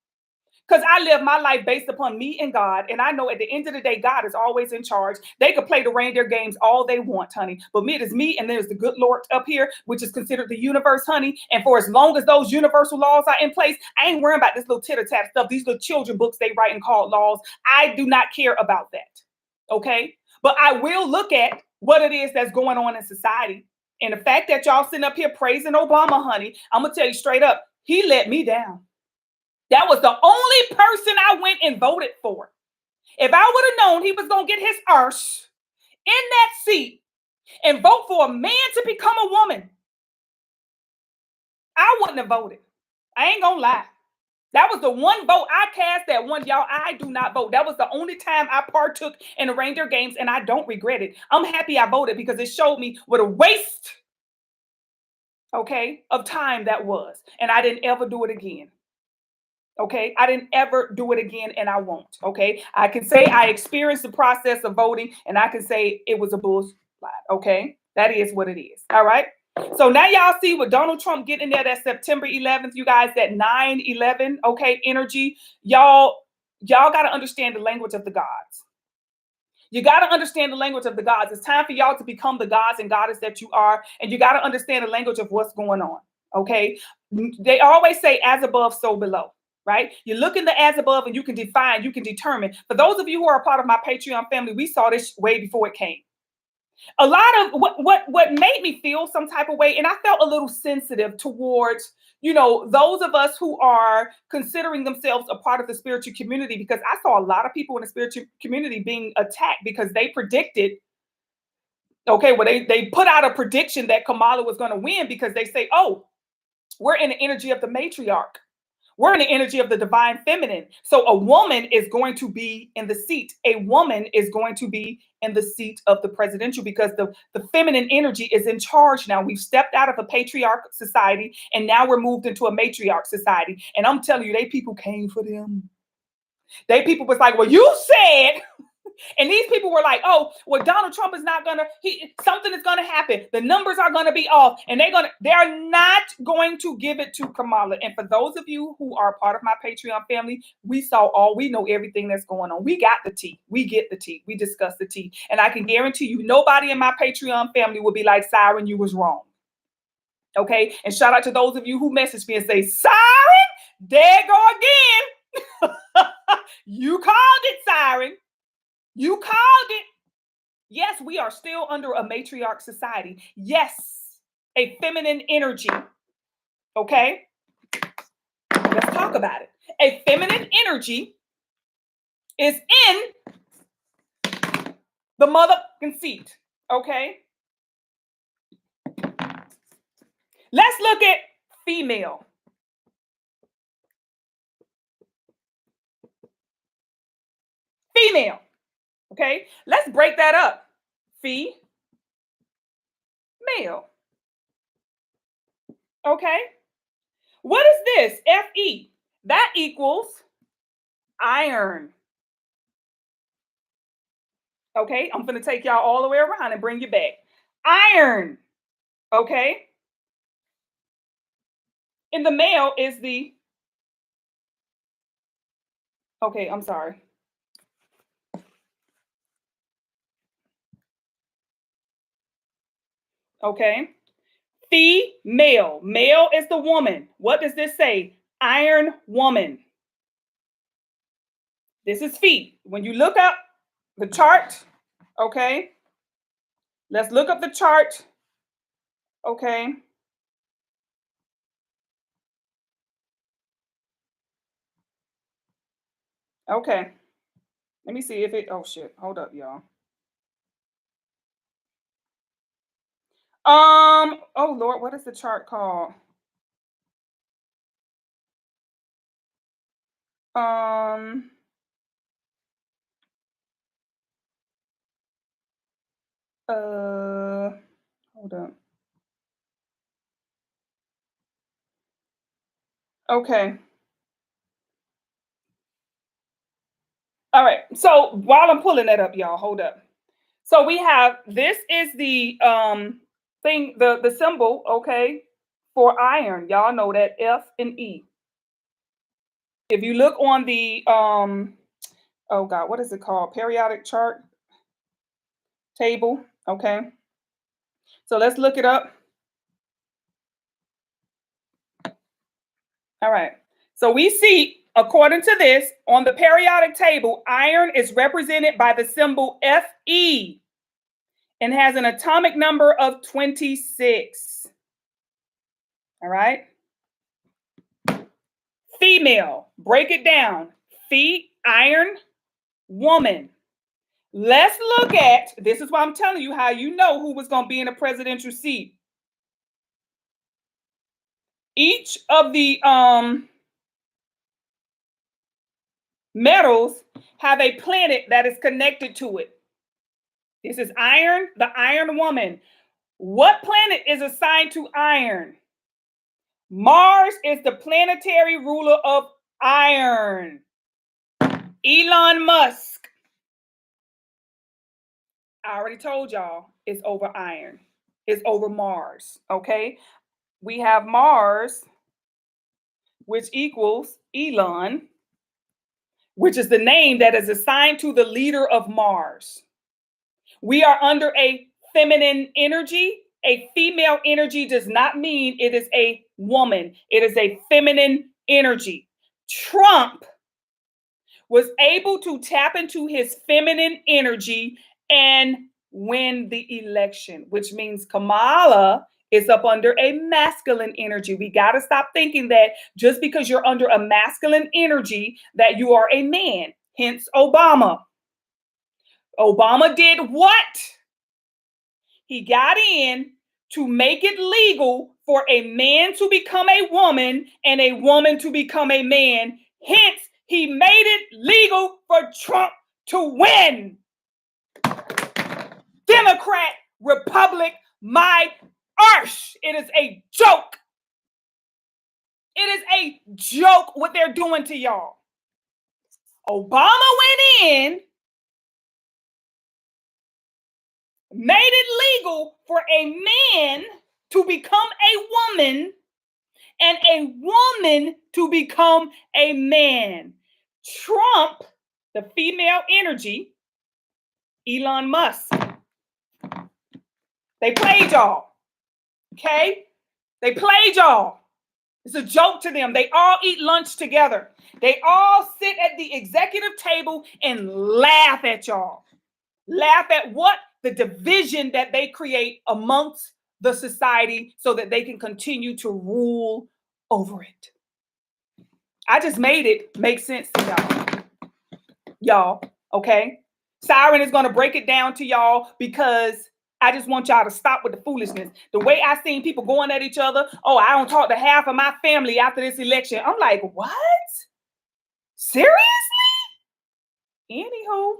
Because I live my life based upon me and God. And I know at the end of the day, God is always in charge. They could play the reindeer games all they want, honey. But it is me and there's the good Lord up here, which is considered the universe, honey. And for as long as those universal laws are in place, I ain't worrying about this little titter-tap stuff, these little children books they write and call laws. I do not care about that, okay? But I will look at what it is that's going on in society. And the fact that y'all sitting up here praising Obama, honey, I'm going to tell you straight up, he let me down. That was the only person I went and voted for. If I would have known he was going to get his arse in that seat and vote for a man to become a woman, I wouldn't have voted. I ain't going to lie. That was the one vote I cast that one, y'all. I do not vote. That was the only time I partook in the reindeer games, and I don't regret it. I'm happy I voted because it showed me what a waste, okay, of time that was. And I didn't ever do it again. Okay, I didn't ever do it again and I won't. Okay, I can say I experienced the process of voting and I can say it was a bullshit. Okay, that is what it is. All right. So now y'all see what Donald Trump getting there that September 11th, you guys, that 9/11, okay, energy. Y'all got to understand the language of the gods. You got to understand the language of the gods. It's time for y'all to become the gods and goddess that you are. And you got to understand the language of what's going on. Okay. They always say as above, so below. Right? You look in the as above and you can define, you can determine. For those of you who are a part of my Patreon family, we saw this way before it came. A lot of what made me feel some type of way, and I felt a little sensitive towards, you know, those of us who are considering themselves a part of the spiritual community, because I saw a lot of people in the spiritual community being attacked because they predicted, okay, well, they put out a prediction that Kamala was going to win because they say, oh, we're in the energy of the matriarch. We're in the energy of the divine feminine. So a woman is going to be in the seat. A woman is going to be in the seat of the presidential because the feminine energy is in charge now. We've stepped out of a patriarch society and now we're moved into a matriarch society. And I'm telling you, they people came for them. They people was like, well, you said. And these people were like, oh, well, Donald Trump is not gonna, something is gonna happen. The numbers are gonna be off, and they're not going to give it to Kamala. And for those of you who are part of my Patreon family, we know everything that's going on. We got the tea. We get the tea. We discuss the tea. And I can guarantee you, nobody in my Patreon family will be like, Siren, you was wrong. Okay. And shout out to those of you who message me and say, Siren, there go again. You called it, Siren. You called it. Yes, we are still under a matriarch society. Yes, a feminine energy. Okay, let's talk about it. A feminine energy is in the motherfucking seat. Okay, let's look at female. female. Okay, let's break that up. Fee, male. Okay, what is this? Fe. That equals iron. Okay, I'm going to take y'all all the way around and bring you back. Iron. Okay. In the male is the, okay, I'm sorry. Okay. Female. Male is the woman. What does this say? Iron woman. This is fee. When you look up the chart, okay, let's look up the chart. Okay. Okay. Let me see if it, oh shit, hold up, y'all. Oh Lord, what is the chart called? Um, hold up. Okay. All right. So while I'm pulling that up, y'all, hold up. So we have, this is the thing, the symbol, okay, for iron. Y'all know that F and E. If you look on the oh God, what is it called? Periodic chart table. Okay. So let's look it up. All right. So we see, according to this, on the periodic table, iron is represented by the symbol Fe and has an atomic number of 26. All right. Female, break it down. Fee, iron, woman. Let's look at, this is why I'm telling you how you know who was going to be in a presidential seat. Each of the metals have a planet that is connected to it. This is iron, the iron woman. What planet is assigned to iron? Mars is the planetary ruler of iron. Elon Musk. I already told y'all it's over iron. It's over Mars, okay? We have Mars, which equals Elon, which is the name that is assigned to the leader of Mars. We are under a feminine energy. A female energy does not mean it is a woman. It is a feminine energy. Trump was able to tap into his feminine energy and win the election, which means Kamala is up under a masculine energy. We got to stop thinking that just because you're under a masculine energy that you are a man. Hence Obama. Obama did what? He got in to make it legal for a man to become a woman and a woman to become a man. Hence, he made it legal for Trump to win. Democrat, Republic, my arse. It is a joke. It is a joke what they're doing to y'all. Obama went in, made it legal for a man to become a woman and a woman to become a man. Trump, the female energy, Elon Musk. They played y'all. Okay? They played y'all. It's a joke to them. They all eat lunch together. They all sit at the executive table and laugh at y'all. Laugh at what? The division that they create amongst the society so that they can continue to rule over it. I just made it make sense to y'all. Y'all, okay? Siren is going to break it down to y'all because I just want y'all to stop with the foolishness. The way I seen people going at each other, oh, I don't talk to half of my family after this election. I'm like, what? Seriously? Anywho.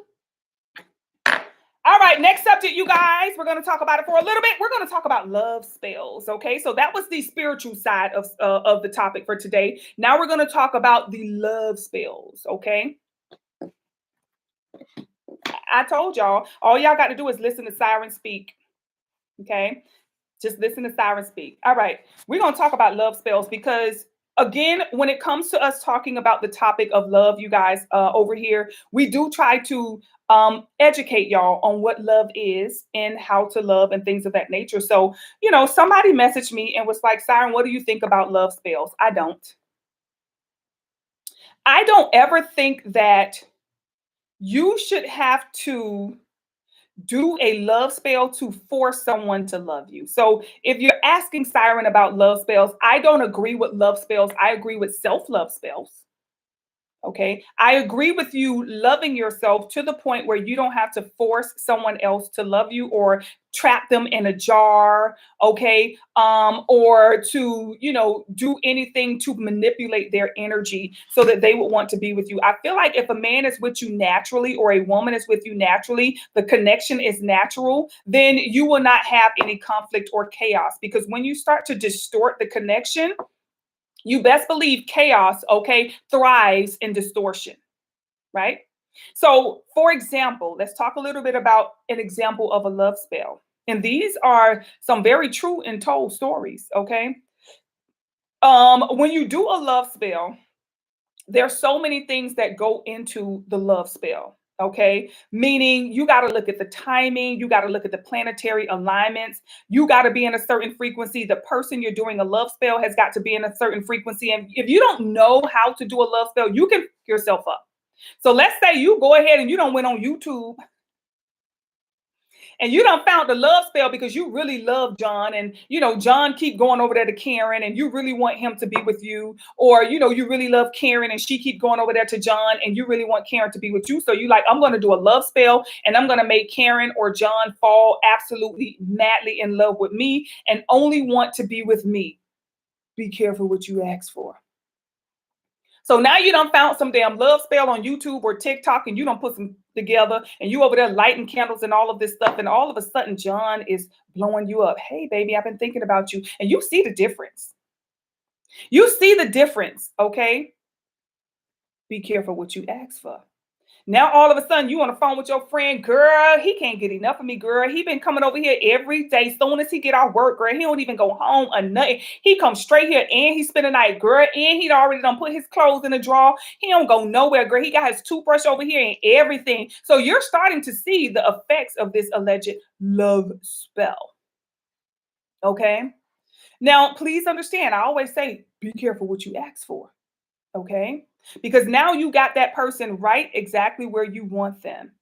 All right, next subject, you guys. We're going to talk about it for a little bit. We're going to talk about love spells. Okay, so that was the spiritual side of the topic for today. Now we're going to talk about the love spells. Okay, I told y'all, all y'all got to do is listen to Siren speak. Okay, just listen to Siren speak. All right, we're going to talk about love spells because, again, when it comes to us talking about the topic of love, you guys, over here, we do try to educate y'all on what love is and how to love and things of that nature. So, somebody messaged me and was like, Siren, what do you think about love spells? I don't ever think that you should have to do a love spell to force someone to love you. So if you're asking Siren about love spells, I don't agree with love spells. I agree with self-love spells. Okay. I agree with you loving yourself to the point where you don't have to force someone else to love you or trap them in a jar. Okay. Or to, do anything to manipulate their energy so that they would want to be with you. I feel like if a man is with you naturally or a woman is with you naturally, the connection is natural, then you will not have any conflict or chaos, because when you start to distort the connection, you best believe chaos, okay, thrives in distortion, right? So, for example, let's talk a little bit about an example of a love spell. And these are some very true and told stories, okay? When you do a love spell, there's so many things that go into the love spell. Okay. Meaning you got to look at the timing. You got to look at the planetary alignments. You got to be in a certain frequency. The person you're doing a love spell has got to be in a certain frequency. And if you don't know how to do a love spell, you can fuck yourself up. So let's say you go ahead and you don't went on YouTube and you don't found the love spell because you really love John, and John keep going over there to Karen and you really want him to be with you, or you really love Karen and she keep going over there to John and you really want Karen to be with you. So you like, I'm going to do a love spell and I'm going to make Karen or John fall absolutely madly in love with me and only want to be with me. Be careful what you ask for. So now you done found some damn love spell on YouTube or TikTok and you don't put some together and you over there lighting candles and all of this stuff. And all of a sudden, John is blowing you up. Hey, baby, I've been thinking about you. And you see the difference. You see the difference. Okay. Be careful what you ask for. Now, all of a sudden, you on the phone with your friend, girl, he can't get enough of me, girl. He been coming over here every day. Soon as he get off work, girl, he don't even go home or nothing. He comes straight here and he spend the night, girl, and he already done put his clothes in the drawer. He don't go nowhere, girl. He got his toothbrush over here and everything. So you're starting to see the effects of this alleged love spell. Okay? Now, please understand, I always say, be careful what you ask for. Okay? Because now you got that person right exactly where you want them.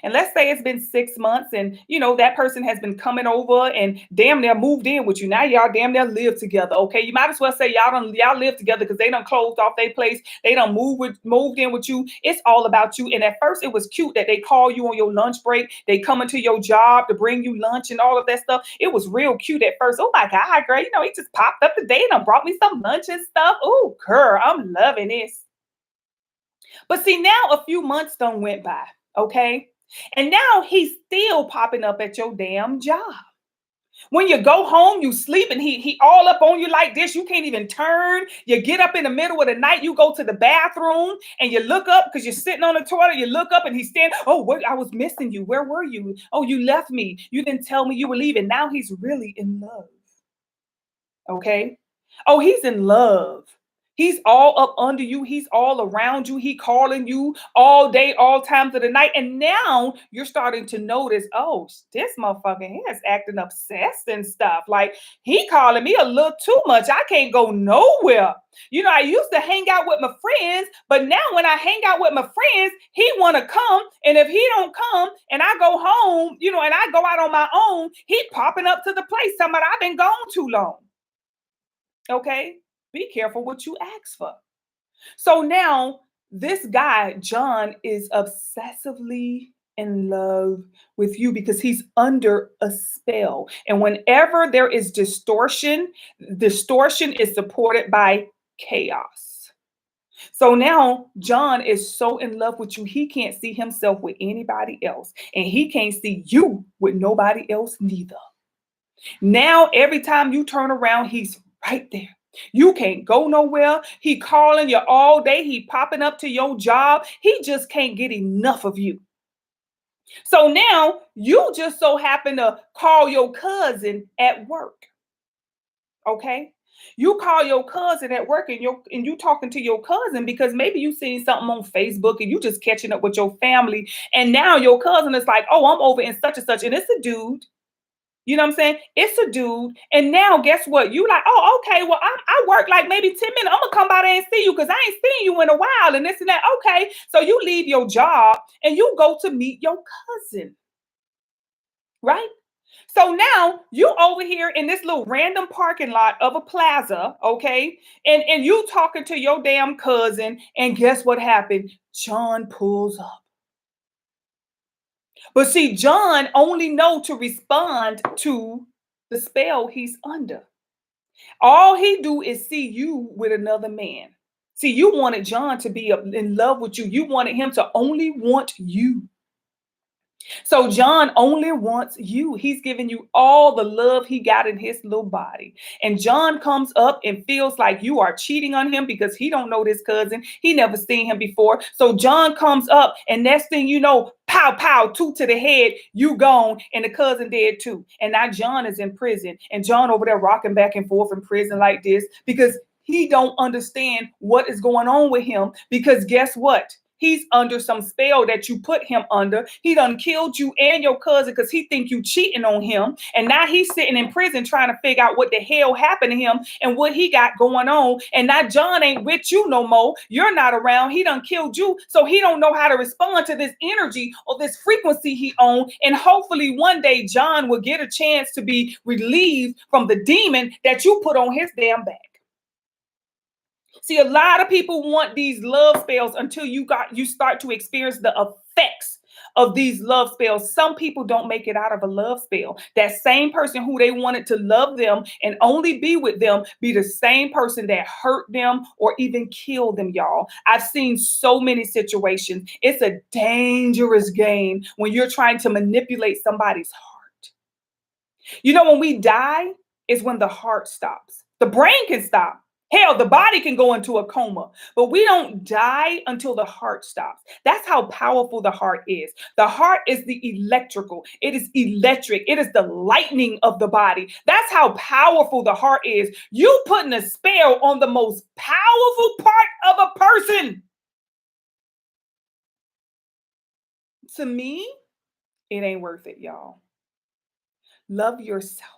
And let's say it's been 6 months and that person has been coming over and damn near moved in with you. Now y'all damn near live together. Okay. You might as well say y'all live together because they done closed off their place. They done moved in with you. It's all about you. And at first it was cute that they call you on your lunch break. They come into your job to bring you lunch and all of that stuff. It was real cute at first. Oh my God, girl, he just popped up today and done brought me some lunch and stuff. Oh, girl, I'm loving this. But see, now a few months done went by, okay? And now he's still popping up at your damn job. When you go home, you sleep and he all up on you like this. You can't even turn. You get up in the middle of the night, you go to the bathroom and you look up because you're sitting on the toilet. You look up and he's standing. Oh, what? I was missing you. Where were you? Oh, you left me. You didn't tell me you were leaving. Now he's really in love. Okay? Oh, he's in love. He's all up under you. He's all around you. He calling you all day, all times of the night. And now you're starting to notice, oh, this motherfucker here is acting obsessed and stuff. Like he calling me a little too much. I can't go nowhere. I used to hang out with my friends, but now when I hang out with my friends, he want to come. And if he don't come and I go home, and I go out on my own, he popping up to the place. Talking about I've been gone too long. Okay. Be careful what you ask for. So now this guy, John, is obsessively in love with you because he's under a spell. And whenever there is distortion is supported by chaos. So now John is so in love with you, he can't see himself with anybody else. And he can't see you with nobody else neither. Now, every time you turn around, he's right there. You can't go nowhere. He calling you all day. He popping up to your job. He just can't get enough of you. So now you just so happen to call your cousin at work. Okay. You call your cousin at work and you talking to your cousin because maybe you seen something on Facebook and you just catching up with your family. And now your cousin is like, oh, I'm over in such and such. And it's a dude. You know what I'm saying? It's a dude. And now guess what? You like, oh, okay. Well, I work like maybe 10 minutes. I'm gonna come by there and see you because I ain't seen you in a while and this and that. Okay. So you leave your job and you go to meet your cousin, right? So now you over here in this little random parking lot of a plaza, okay? And you talking to your damn cousin, and guess what happened? John pulls up. But see, John only know to respond to the spell he's under. All he do is see you with another man. See, you wanted John to be in love with you. You wanted him to only want you. So John only wants you. He's giving you all the love he got in his little body. And John comes up and feels like you are cheating on him because he don't know this cousin. He never seen him before. So John comes up and next thing you know, pow, pow, two to the head, you gone, and the cousin dead too. And now John is in prison. And John over there rocking back and forth in prison like this because he don't understand what is going on with him because guess what? He's under some spell that you put him under. He done killed you and your cousin because he think you cheating on him. And now he's sitting in prison trying to figure out what the hell happened to him and what he got going on. And now John ain't with you no more. You're not around. He done killed you. So he don't know how to respond to this energy or this frequency he own. And hopefully one day John will get a chance to be relieved from the demon that you put on his damn back. See, a lot of people want these love spells until you start to experience the effects of these love spells. Some people don't make it out of a love spell. That same person who they wanted to love them and only be with them be the same person that hurt them or even killed them, y'all. I've seen so many situations. It's a dangerous game when you're trying to manipulate somebody's heart. You know, when we die is when the heart stops. The brain can stop. Hell, the body can go into a coma, but we don't die until the heart stops. That's how powerful the heart is. The heart is the electrical. It is electric. It is the lightning of the body. That's how powerful the heart is. You putting a spell on the most powerful part of a person. To me, it ain't worth it, y'all. Love yourself.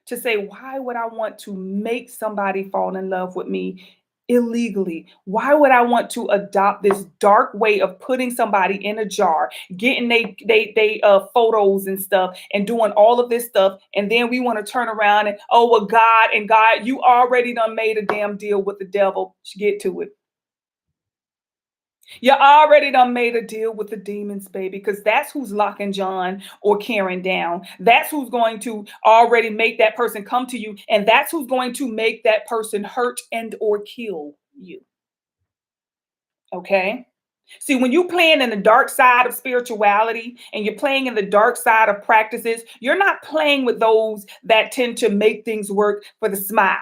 To say, why would I want to make somebody fall in love with me illegally? Why would I want to adopt this dark way of putting somebody in a jar, getting they photos and stuff and doing all of this stuff? And then we want to turn around and, oh, well, God, you already done made a damn deal with the devil. Get to it. You already done made a deal with the demons, baby, because that's who's locking John or Karen down. That's who's going to already make that person come to you. And that's who's going to make that person hurt and or kill you. Okay? See, when you're playing in the dark side of spirituality and you're playing in the dark side of practices, you're not playing with those that tend to make things work for the smile.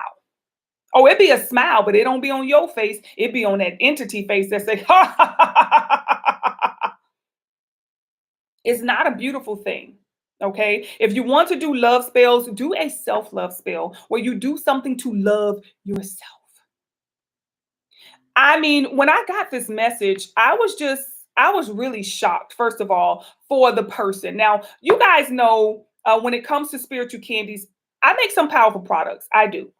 Oh, it be a smile, but it don't be on your face. It be on that entity face that say, ha, ha, ha, ha, ha, ha. It's not a beautiful thing. Okay. If you want to do love spells, do a self-love spell where you do something to love yourself. I mean, when I got this message, I was really shocked, first of all, for the person. Now, you guys know when it comes to spiritual candies, I make some powerful products. I do.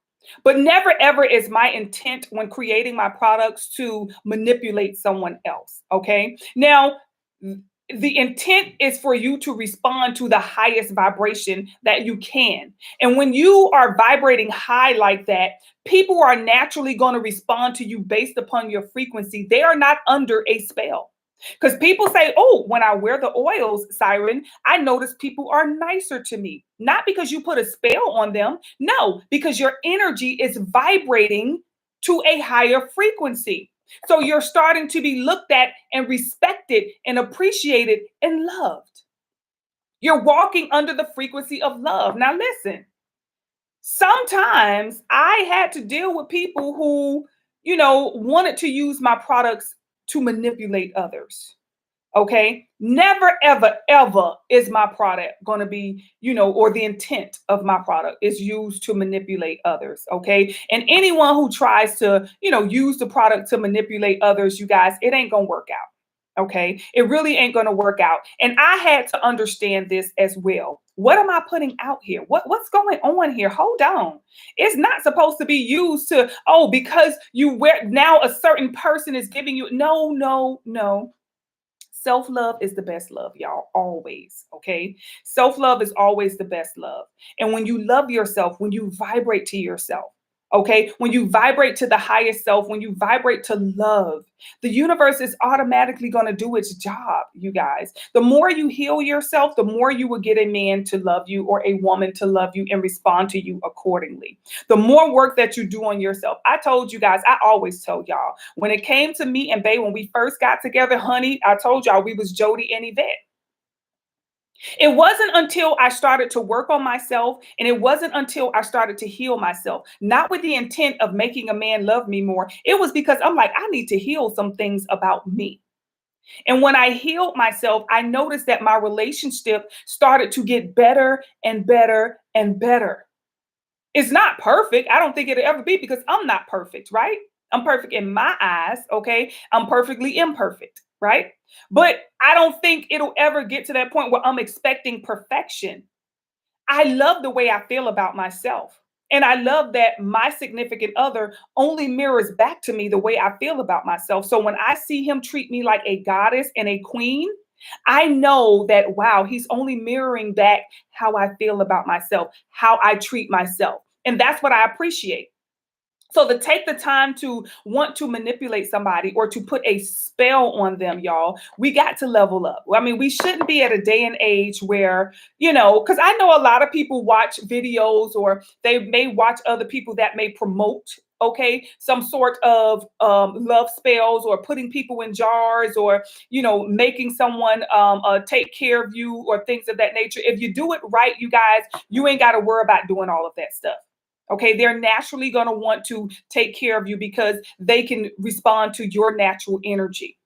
But never ever is my intent when creating my products to manipulate someone else. Okay. Now, the intent is for you to respond to the highest vibration that you can. And when you are vibrating high like that, people are naturally going to respond to you based upon your frequency. They are not under a spell. Because people say, oh, when I wear the oils, Siren, I notice people are nicer to me. Not because you put a spell on them. No, because your energy is vibrating to a higher frequency. So you're starting to be looked at and respected and appreciated and loved. You're walking under the frequency of love. Now, listen, sometimes I had to deal with people who, wanted to use my products to manipulate others. Okay. Never, ever, ever is my product going to be, or the intent of my product is used to manipulate others. Okay. And anyone who tries to, use the product to manipulate others, you guys, it ain't going to work out. Okay. It really ain't going to work out. And I had to understand this as well. What am I putting out here? What's going on here? Hold on. It's not supposed to be used to, because you wear now a certain person is giving you. No, no, no. Self-love is the best love, y'all, always, okay? Self-love is always the best love. And when you love yourself, when you vibrate to yourself, okay? When you vibrate to the highest self, when you vibrate to love, the universe is automatically going to do its job, you guys. The more you heal yourself, the more you will get a man to love you or a woman to love you and respond to you accordingly. The more work that you do on yourself. I told you guys, I always told y'all, when it came to me and Bae, when we first got together, honey, I told y'all we was Jody and Yvette. It wasn't until I started to work on myself, and it wasn't until I started to heal myself, not with the intent of making a man love me more. It was because I'm like, I need to heal some things about me. And when I healed myself, I noticed that my relationship started to get better and better and better. It's not perfect. I don't think it'll ever be because I'm not perfect, right? I'm perfect in my eyes, okay? I'm perfectly imperfect, right? But I don't think it'll ever get to that point where I'm expecting perfection. I love the way I feel about myself. And I love that my significant other only mirrors back to me the way I feel about myself. So when I see him treat me like a goddess and a queen, I know that, wow, he's only mirroring back how I feel about myself, how I treat myself. And that's what I appreciate. So to take the time to want to manipulate somebody or to put a spell on them, y'all, we got to level up. I mean, we shouldn't be at a day and age where, because I know a lot of people watch videos or they may watch other people that may promote, okay, some sort of love spells or putting people in jars or, making someone take care of you or things of that nature. If you do it right, you guys, you ain't got to worry about doing all of that stuff. Okay, they're naturally going to want to take care of you because they can respond to your natural energy.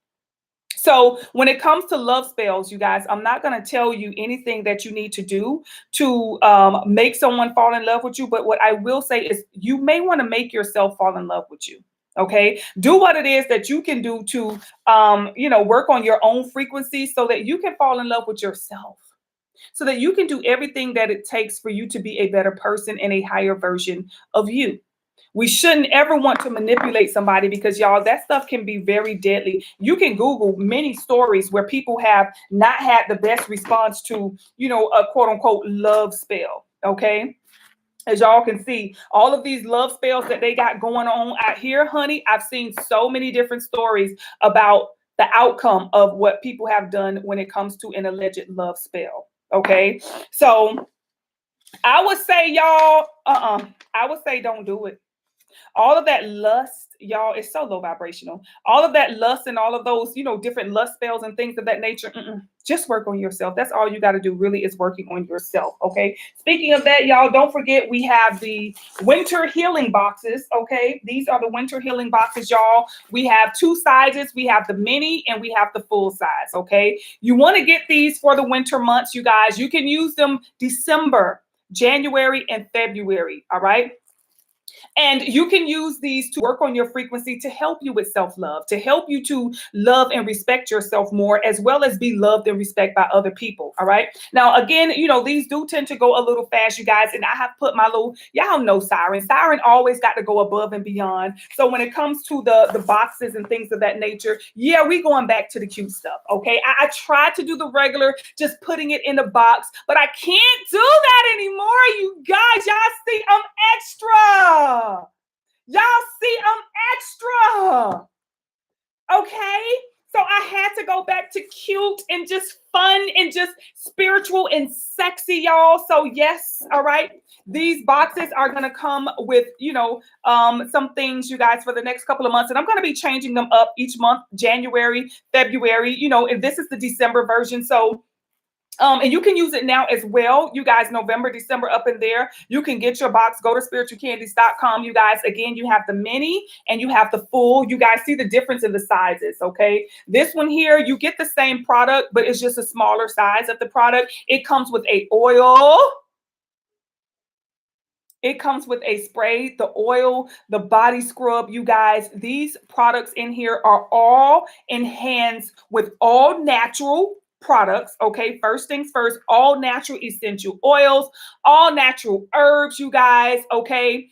So when it comes to love spells, you guys, I'm not going to tell you anything that you need to do to make someone fall in love with you. But what I will say is you may want to make yourself fall in love with you. Okay, do what it is that you can do to, work on your own frequency so that you can fall in love with yourself, so that you can do everything that it takes for you to be a better person and a higher version of you. We shouldn't ever want to manipulate somebody because, y'all, that stuff can be very deadly. You can Google many stories where people have not had the best response to, a quote unquote love spell. Okay. As y'all can see, all of these love spells that they got going on out here, honey, I've seen so many different stories about the outcome of what people have done when it comes to an alleged love spell. Okay. So I would say, y'all, I would say don't do it. All of that lust, y'all, is so low vibrational. All of that lust and all of those, different lust spells and things of that nature, just work on yourself. That's all you got to do really is working on yourself, okay? Speaking of that, y'all, don't forget we have the winter healing boxes, okay? These are the winter healing boxes, y'all. We have two sizes. We have the mini and we have the full size, okay? You want to get these for the winter months, you guys. You can use them December, January, and February, all right? And you can use these to work on your frequency to help you with self-love, to help you to love and respect yourself more, as well as be loved and respected by other people. All right. Now, again, these do tend to go a little fast, you guys. And I have put my little, y'all know Siren. Siren always got to go above and beyond. So when it comes to the boxes and things of that nature, yeah, we going back to the cute stuff. Okay. I tried to do the regular, just putting it in the box, but I can't do that anymore. You guys, y'all see, I'm extra. Y'all see, I'm extra. Okay. So I had to go back to cute and just fun and just spiritual and sexy, y'all. So yes, all right. These boxes are going to come with, some things, you guys, for the next couple of months. And I'm going to be changing them up each month, January, February, and this is the December version. So and you can use it now as well. You guys, November, December up in there. You can get your box. Go to spiritualcandies.com. You guys, again, you have the mini and you have the full. You guys see the difference in the sizes, okay? This one here, you get the same product, but it's just a smaller size of the product. It comes with a oil. It comes with a spray, the oil, the body scrub. You guys, these products in here are all enhanced with all natural products. Okay, first things first, all natural essential oils, all natural herbs, you guys. Okay.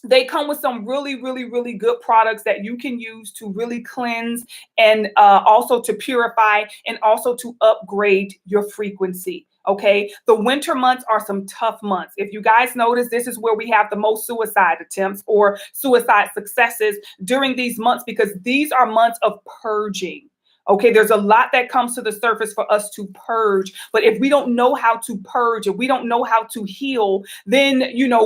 They come with some really, really, really good products that you can use to really cleanse and also to purify and also to upgrade your frequency. Okay, the winter months are some tough months. If you guys notice, this is where we have the most suicide attempts or suicide successes during these months, because these are months of purging. Okay, there's a lot that comes to the surface for us to purge. But if we don't know how to purge, if we don't know how to heal, then,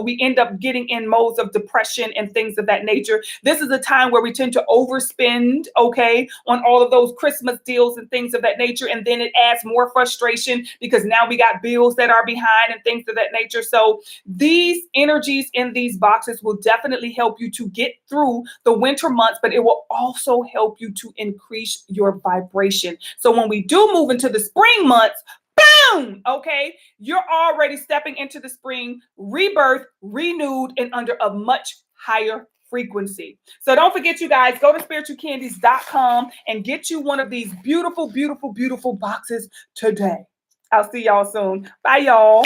we end up getting in modes of depression and things of that nature. This is a time where we tend to overspend, okay, on all of those Christmas deals and things of that nature. And then it adds more frustration because now we got bills that are behind and things of that nature. So these energies in these boxes will definitely help you to get through the winter months, but it will also help you to increase your vibration. So when we do move into the spring months, boom, okay, you're already stepping into the spring, rebirth, renewed, and under a much higher frequency. So don't forget, you guys, go to spiritualcandies.com and get you one of these beautiful, beautiful, beautiful boxes today. I'll see y'all soon. Bye, y'all.